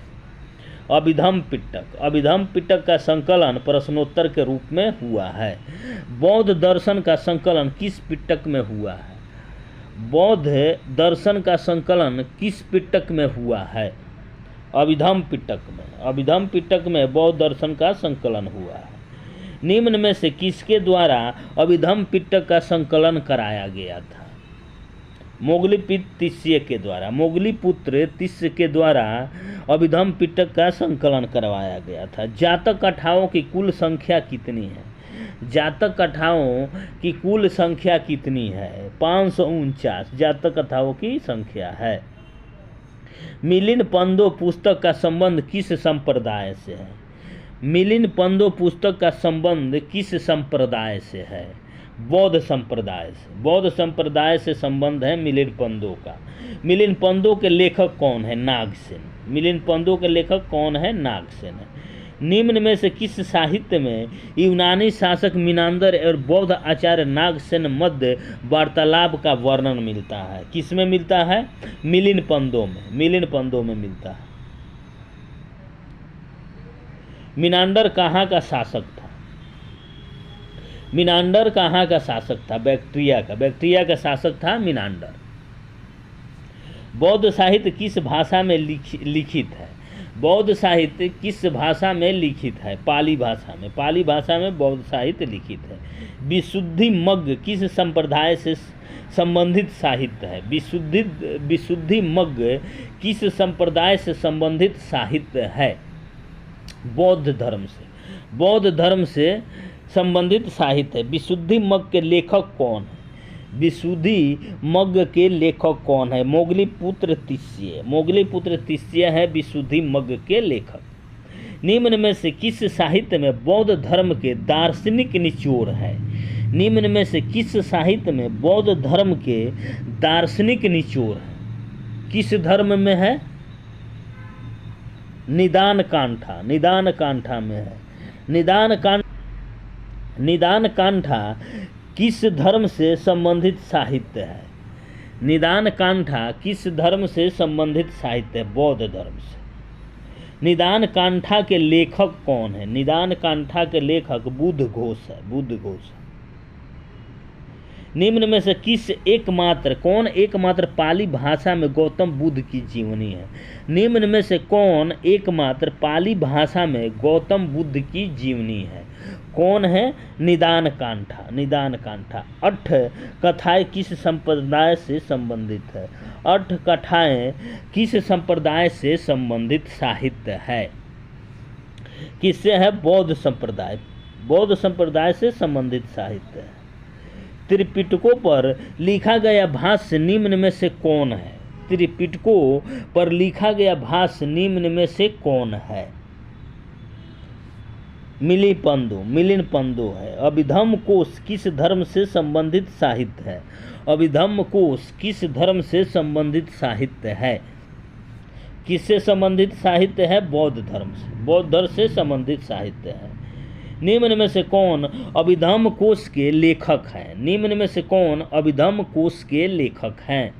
Speaker 1: अभिधम पिटक। अभिधम पिटक का संकलन प्रश्नोत्तर के रूप में हुआ है। बौद्ध दर्शन का संकलन किस पिटक में हुआ है? बौद्ध दर्शन का संकलन किस पिटक में हुआ है? अभिधम पिटक में। अभिधम पिटक में बौद्ध दर्शन का संकलन हुआ है। निम्न में से किसके द्वारा अभिधम पिटक का संकलन कराया गया था? मोगलीपुत्र तिष्य के द्वारा, मोगलीपुत्र तिष्य के द्वारा अभिधम पिटक का संकलन करवाया गया था। जातक कथाओं की कुल संख्या कितनी है? जातक कथाओं की कुल संख्या कितनी है? 549 जातक कथाओं की संख्या है। मिलिंद पंदो पुस्तक का संबंध किस संप्रदाय से है? मिलिंद पंदो पुस्तक का संबंध किस संप्रदाय से है? बौद्ध संप्रदाय से। बौद्ध संप्रदाय से संबंध है मिलिंद पंदो का। मिलिंद पंदो के लेखक कौन है? नागसेन। मिलिंद पंदो के लेखक कौन है? नागसेन है। निम्न में से किस साहित्य में यूनानी शासक मिनांदर और बौद्ध आचार्य नागसेन मध्य वार्तालाप का वर्णन मिलता है? किस में मिलता है? मिलिंद पंदो में। मिलिंद पंदो में मिलता है। मिनांदर कहाँ का शासक था? मिनांदर कहाँ का शासक था? बैक्ट्रिया का। बैक्ट्रिया का शासक था मिनांदर। बौद्ध साहित्य किस भाषा में लिखित है? बौद्ध साहित्य किस भाषा में लिखित है? पाली भाषा में। पाली भाषा में बौद्ध साहित्य लिखित है। विशुद्धि मग्ग किस संप्रदाय से संबंधित साहित्य है? विशुद्धि मग्ग किस संप्रदाय से संबंधित साहित्य है? बौद्ध धर्म से। बौद्ध धर्म से संबंधित साहित्य है। विशुद्धि मग्ग के लेखक कौन है? विशुद्धि मग्ग के लेखक कौन है? मोगलीपुत्र तिष्य। मोगलीपुत्र तिष्य है विशुद्धि मग्ग के लेखक। निम्न में से किस साहित्य में बौद्ध धर्म के दार्शनिक निचोड़ है? निम्न में से किस साहित्य में बौद्ध धर्म के दार्शनिक निचोड़ है? किस धर्म में है? निदान कांठा। निदान कांठा में है। निदान कांठा किस धर्म से संबंधित साहित्य है? निदान कांठा किस धर्म से संबंधित साहित्य है? बौद्ध धर्म से। निदान कांठा के लेखक कौन है? निदान कांठा के लेखक बुद्ध घोष है। बुद्ध घोष। निम्न में से कौन एकमात्र पाली भाषा में गौतम बुद्ध की जीवनी है? निम्न में से कौन एकमात्र पाली भाषा में गौतम बुद्ध की जीवनी है? कौन है? निदान कांठा। निदान कांठा। 8 कथाएं किस संप्रदाय से संबंधित है? 8 कथाएं किस संप्रदाय से संबंधित साहित्य है? किससे है? बौद्ध संप्रदाय। बौद्ध संप्रदाय से संबंधित साहित्य है। त्रिपिटकों पर लिखा गया भाष्य निम्न में से कौन है? त्रिपिटकों पर लिखा गया भाष्य निम्न में से कौन है? मिलिंद पंदो है। अभिधम्म कोश किस धर्म से संबंधित साहित्य है? अभिधम्म कोश किस धर्म से संबंधित साहित्य है? किससे संबंधित साहित्य है? बौद्ध धर्म से। बौद्ध धर्म से संबंधित साहित्य है। निम्न में से कौन अभिधम्म कोश के लेखक हैं? निम्न में से कौन अभिधम्म कोश के लेखक हैं?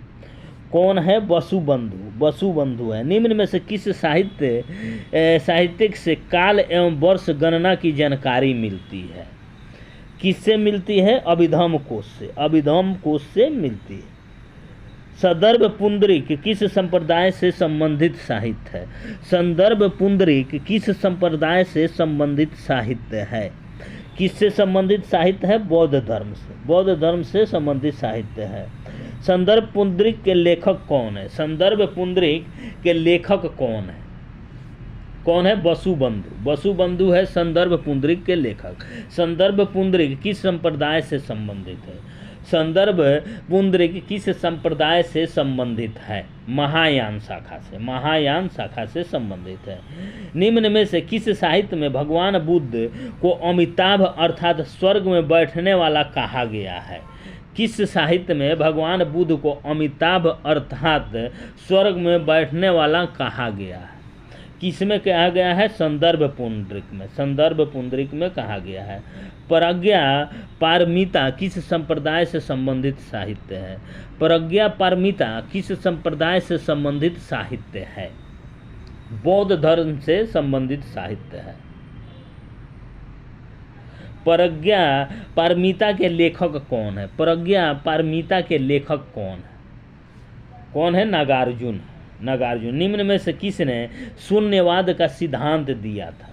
Speaker 1: कौन है? वसुबंधु। वसुबंधु है। निम्न में से किस साहित्यिक से काल एवं वर्ष गणना की जानकारी मिलती है? किससे मिलती है? अभिधम्म कोश से। अभिधम्म कोश से मिलती है। संदर्भ पुंडरीक किस संप्रदाय से संबंधित साहित्य है? संदर्भ पुंडरीक किस संप्रदाय से संबंधित साहित्य है? किससे संबंधित साहित्य है? बौद्ध धर्म से। बौद्ध धर्म से संबंधित साहित्य है। संदर्भ पुंडरीक के लेखक कौन है? संदर्भ पुंडरीक के लेखक कौन है? कौन है? वसुबंधु। वसुबंधु है संदर्भ पुंडरीक के लेखक। संदर्भ पुंडरीक किस संप्रदाय से संबंधित है? संदर्भ पुंडरीक किस संप्रदाय से संबंधित है? महायान शाखा से। महायान शाखा से संबंधित है। निम्न में से किस साहित्य में भगवान बुद्ध को अमिताभ अर्थात स्वर्ग में बैठने वाला कहा गया है? किस साहित्य में भगवान बुद्ध को अमिताभ अर्थात स्वर्ग में बैठने वाला कहा गया है? किस में कहा गया है? संदर्भ पुंडरीक में। संदर्भ पुंडरीक में कहा गया है। प्रज्ञा पारमिता किस संप्रदाय से संबंधित साहित्य है? प्रज्ञा पारमिता किस संप्रदाय से संबंधित साहित्य है? बौद्ध धर्म से संबंधित साहित्य है। प्रज्ञा पारमिता के लेखक कौन है? प्रज्ञा पारमिता के लेखक कौन है? कौन है? नागार्जुन। नागार्जुन। निम्न में से किसने शून्यवाद का सिद्धांत दिया था?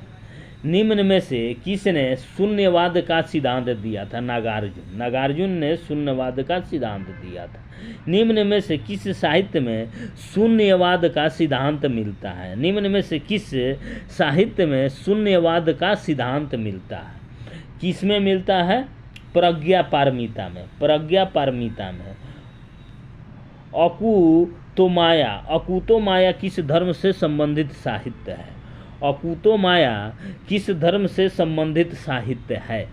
Speaker 1: निम्न में से किसने शून्यवाद का सिद्धांत दिया था? नागार्जुन। नागार्जुन ने शून्यवाद का सिद्धांत दिया था। निम्न में से किस साहित्य में शून्यवाद का सिद्धांत मिलता है? निम्न में से किस साहित्य में शून्यवाद का सिद्धांत मिलता है? किस में मिलता है? प्रज्ञा पारमिता में। प्रज्ञा पारमिता में। अकुतो माया। अकुतो माया किस धर्म से संबंधित साहित्य है? अकुतो माया किस धर्म से संबंधित साहित्य है?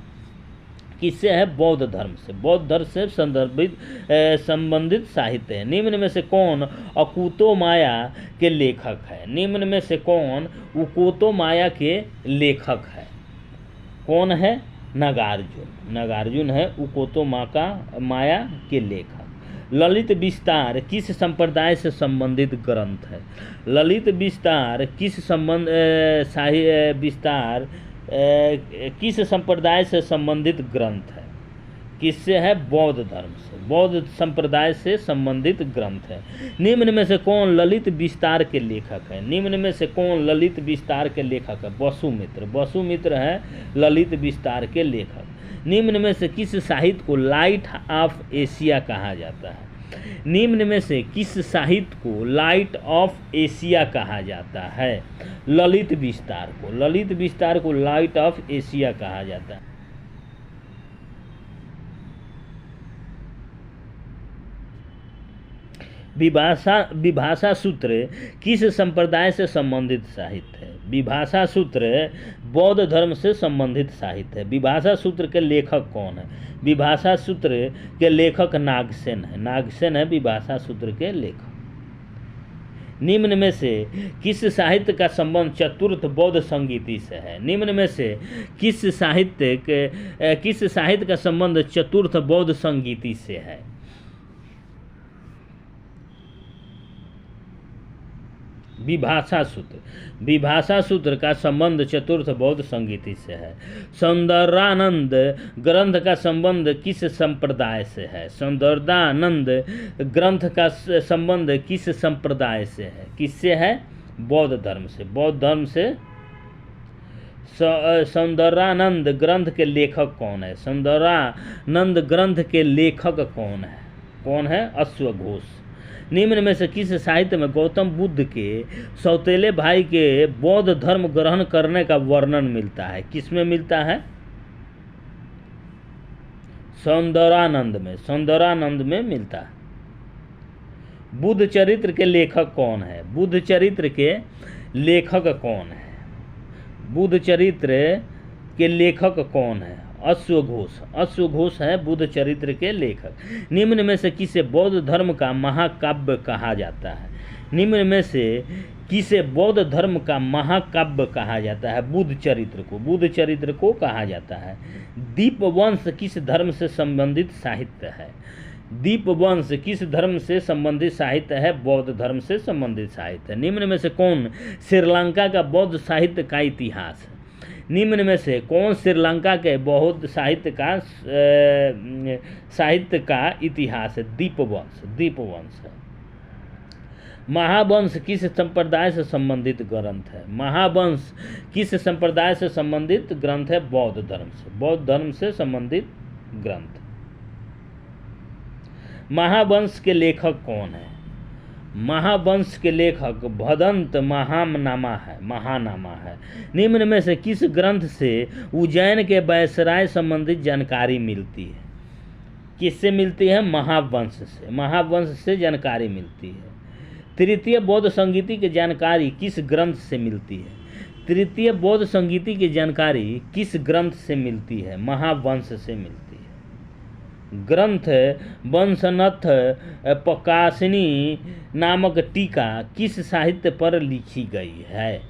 Speaker 1: किससे है? बौद्ध धर्म से। बौद्ध धर्म से संबंधित साहित्य है। निम्न में से कौन अकुतो माया के लेखक है? निम्न में से कौन उकुतो माया के लेखक है? कौन है? नागार्जुन। नागार्जुन है उकुतो माया के लेखक। ललित विस्तार किस संप्रदाय से संबंधित ग्रंथ है? ललित विस्तार किस विस्तार किस संप्रदाय से संबंधित ग्रंथ है? किससे है? बौद्ध धर्म से। बौद्ध संप्रदाय से संबंधित ग्रंथ है। निम्न में से कौन ललित विस्तार के लेखक है? निम्न में से कौन ललित विस्तार के लेखक है? वसुमित्र। वसुमित्र है ललित विस्तार के लेखक। निम्न में से किस साहित्य को लाइट ऑफ एशिया कहा जाता है? निम्न में से किस साहित्य को लाइट ऑफ एशिया कहा जाता है? ललित विस्तार को। ललित विस्तार को लाइट ऑफ एशिया कहा जाता है। विभाषा सूत्र किस संप्रदाय से संबंधित साहित्य है? विभाषा सूत्र बौद्ध धर्म से संबंधित साहित्य है। विभाषा सूत्र के लेखक कौन है? विभाषा सूत्र के लेखक नागसेन है। नागसेन है विभाषा सूत्र के लेखक। निम्न में से किस साहित्य का संबंध चतुर्थ बौद्ध संगीति से है? निम्न में से किस साहित्य का संबंध चतुर्थ बौद्ध संगीति से है? विभाषा सूत्र। विभाषा सूत्र का संबंध चतुर्थ बौद्ध संगीति से है। सौंदर्यानंद ग्रंथ का संबंध किस संप्रदाय से है? सौंदर्यानंद ग्रंथ का संबंध किस संप्रदाय से है? किससे है? बौद्ध धर्म से। बौद्ध धर्म से। सौंदर्यानंद ग्रंथ के लेखक कौन है? सौंदर्यानंद ग्रंथ के लेखक कौन है? कौन है? अश्वघोष। निम्न में से किस साहित्य में गौतम बुद्ध के सौतेले भाई के बौद्ध धर्म ग्रहण करने का वर्णन मिलता है? किस में मिलता है? सौंदर्यानंद में। सौंदर्यानंद में मिलता है। बुद्ध चरित्र के लेखक कौन है? बुद्ध चरित्र के लेखक कौन है? बुद्ध चरित्र के लेखक कौन है? अश्वघोष। अश्वघोष है बुद्ध चरित्र के लेखक। निम्न में से किसे बौद्ध धर्म का महाकाव्य कहा जाता है? निम्न में से किसे बौद्ध धर्म का महाकाव्य कहा जाता है? बुद्ध चरित्र को। बुद्ध चरित्र को कहा जाता है। दीपवंश किस धर्म से संबंधित साहित्य है? दीपवंश किस धर्म से संबंधित साहित्य है? बौद्ध धर्म से संबंधित साहित्य है। निम्न में से कौन श्रीलंका का बौद्ध साहित्य का इतिहास है? निम्न में से कौन श्रीलंका के बौद्ध साहित्य का इतिहास है? दीपवंश। दीपवंश है। महावंश किस संप्रदाय से संबंधित ग्रंथ है? महावंश किस संप्रदाय से संबंधित ग्रंथ है? बौद्ध धर्म से। बौद्ध धर्म से संबंधित ग्रंथ। महावंश के लेखक कौन है? महावंश के लेखक भदंत महानामा है। निम्न में से किस ग्रंथ से उज्जैन के वायसराय संबंधित जानकारी मिलती है? किससे मिलती है? महावंश से। महावंश से जानकारी मिलती है। तृतीय बौद्ध संगीति की जानकारी किस ग्रंथ से मिलती है? तृतीय बौद्ध संगीति की जानकारी किस ग्रंथ से मिलती है? महावंश से मिलती है। ग्रंथ वंशनथ प्रकाशिनी नामक टीका किस साहित्य पर लिखी गई है?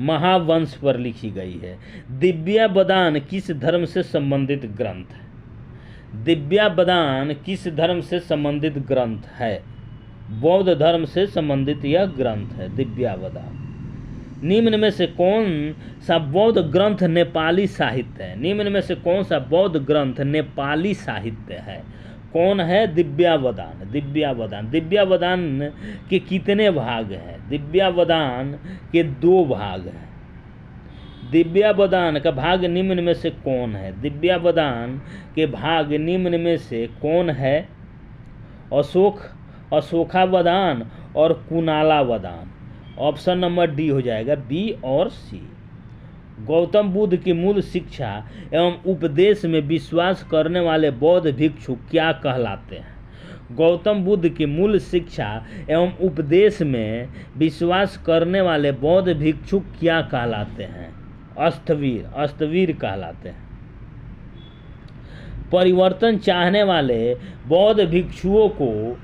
Speaker 1: महावंश पर लिखी गई है। दिव्यावदान किस धर्म से संबंधित ग्रंथ है? दिव्यावदान किस धर्म से संबंधित ग्रंथ है? बौद्ध धर्म से संबंधित यह ग्रंथ है दिव्यावदान। निम्न में से कौन सा बौद्ध ग्रंथ नेपाली साहित्य है? निम्न में से कौन सा बौद्ध ग्रंथ नेपाली साहित्य है? कौन है? दिव्यावदान। दिव्यावदान। दिव्यावदान के कितने भाग हैं? दिव्यावदान के 2 भाग हैं। दिव्यावदान का भाग निम्न में से कौन है? दिव्यावदान के भाग निम्न में से कौन है? अशोकावदान और कुणालावदान। ऑप्शन नंबर डी हो जाएगा, बी और सी। गौतम बुद्ध की मूल शिक्षा एवं उपदेश में विश्वास करने वाले बौद्ध भिक्षु क्या कहलाते हैं? गौतम बुद्ध की मूल शिक्षा एवं उपदेश में विश्वास करने वाले बौद्ध भिक्षु क्या कहलाते हैं? अस्तवीर कहलाते हैं। परिवर्तन चाहने वाले बौद्ध भिक्षुओं को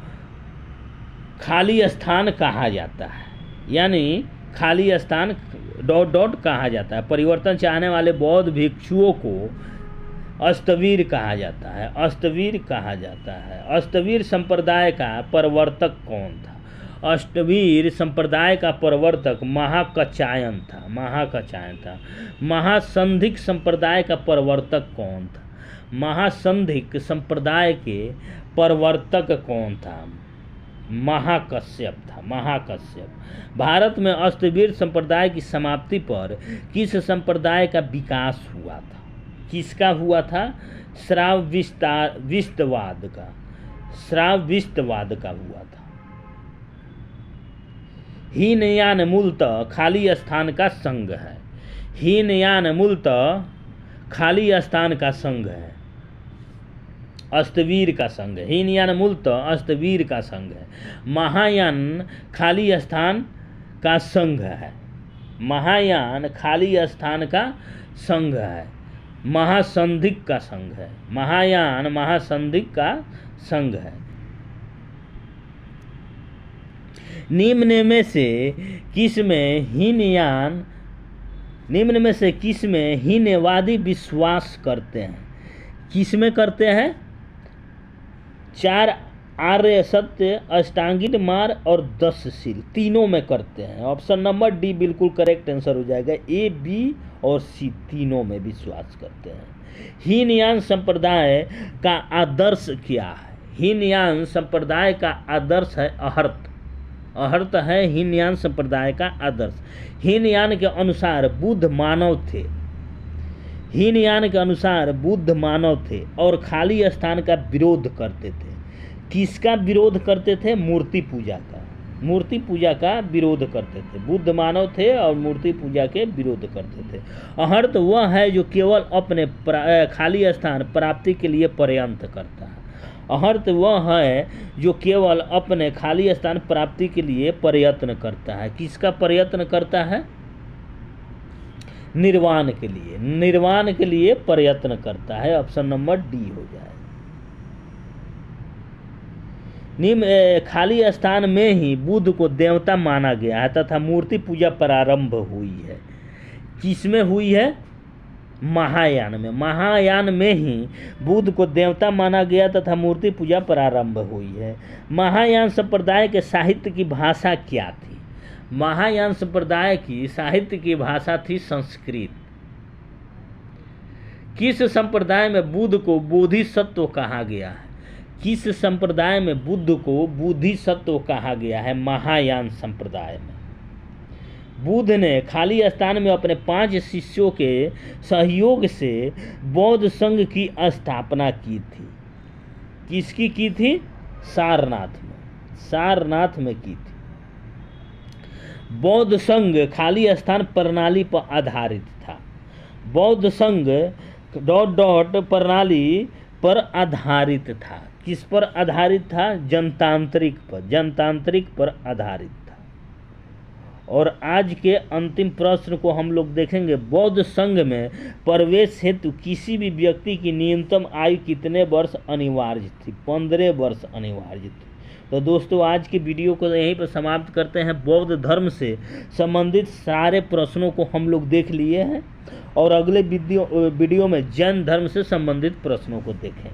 Speaker 1: खाली स्थान कहा जाता है, यानी खाली स्थान ... कहा जाता है। परिवर्तन चाहने वाले बौद्ध भिक्षुओं को अस्तवीर कहा जाता है, अस्तवीर कहा जाता है। अस्तवीर संप्रदाय का प्रवर्तक कौन था? अष्टवीर संप्रदाय का प्रवर्तक महाकचायन था, महाकचायन था। महासंधिक संप्रदाय का प्रवर्तक कौन था? महासंधिक संप्रदाय के प्रवर्तक कौन था? महाकश्यप था, महाकश्यप। भारत में अष्टवीर संप्रदाय की समाप्ति पर किस संप्रदाय का विकास हुआ था? किसका हुआ था? श्राविस्तवाद का, श्राविस्तवाद का हुआ था। हीनयान मूलतः खाली स्थान का संघ है, हीनयान मूलतः खाली स्थान का संघ है, अष्टवीर का संघ है। हीनयान मूलतः अष्टवीर का संघ है। महायान खाली स्थान का संघ है, महायान खाली स्थान का संघ है। महासंधिक का संघ है, महायान महासंधिक का संघ है। निम्न में से किसमें हीनयान, निम्न में से किसमें हीनवादी विश्वास करते हैं? किसमें करते हैं? 4 आर्य सत्य, अष्टांगिक मार्ग और 10 शील, तीनों में करते हैं। ऑप्शन नंबर डी बिल्कुल करेक्ट आंसर हो जाएगा। ए, बी और सी तीनों में विश्वास करते हैं। हीनयान संप्रदाय का आदर्श क्या है? हीनयान संप्रदाय का आदर्श है अहर्त, अहर्त है हीनयान संप्रदाय का आदर्श। हीनयान के अनुसार बुद्ध मानव थे, हीनयान के अनुसार बुद्ध मानव थे और खाली स्थान का विरोध करते थे। किसका विरोध करते थे? मूर्ति पूजा का, मूर्ति पूजा का विरोध करते थे। बुद्ध मानव थे और मूर्ति पूजा के विरोध करते थे। अहर्त वह है जो केवल अपने खाली स्थान प्राप्ति के लिए प्रयत्न करता है। अहर्त वह है जो केवल अपने खाली स्थान प्राप्ति के लिए प्रयत्न करता है। किसका प्रयत्न करता है? निर्वाण के लिए, निर्वाण के लिए प्रयत्न करता है। ऑप्शन नंबर डी हो जाए। निम्न खाली स्थान में ही बुद्ध को देवता माना गया है तथा मूर्ति पूजा प्रारंभ हुई है। किसमें हुई है? महायान में, महायान में ही बुद्ध को देवता माना गया तथा मूर्ति पूजा प्रारंभ हुई है। महायान संप्रदाय के साहित्य की भाषा क्या थी? महायान संप्रदाय की साहित्य की भाषा थी संस्कृत। किस संप्रदाय में बुद्ध को बोधिसत्व कहा गया है? किस संप्रदाय में बुद्ध को बोधिसत्व कहा गया है? महायान संप्रदाय में। बुद्ध ने खाली स्थान में अपने 5 शिष्यों के सहयोग से बौद्ध संघ की स्थापना की थी। किसकी की थी? सारनाथ में, सारनाथ में की थी। बौद्ध संघ खाली स्थान प्रणाली पर आधारित था। बौद्ध संघ ... प्रणाली पर आधारित था। किस पर आधारित था? जनतांत्रिक पर, जनतांत्रिक पर आधारित था। और आज के अंतिम प्रश्न को हम लोग देखेंगे। बौद्ध संघ में प्रवेश हेतु किसी भी व्यक्ति की न्यूनतम आयु कितने वर्ष अनिवार्य थी? 15 वर्ष अनिवार्य थी। तो दोस्तों आज की वीडियो को यहीं पर समाप्त करते हैं। बौद्ध धर्म से संबंधित सारे प्रश्नों को हम लोग देख लिए हैं और अगले वीडियो में जैन धर्म से संबंधित प्रश्नों को देखें।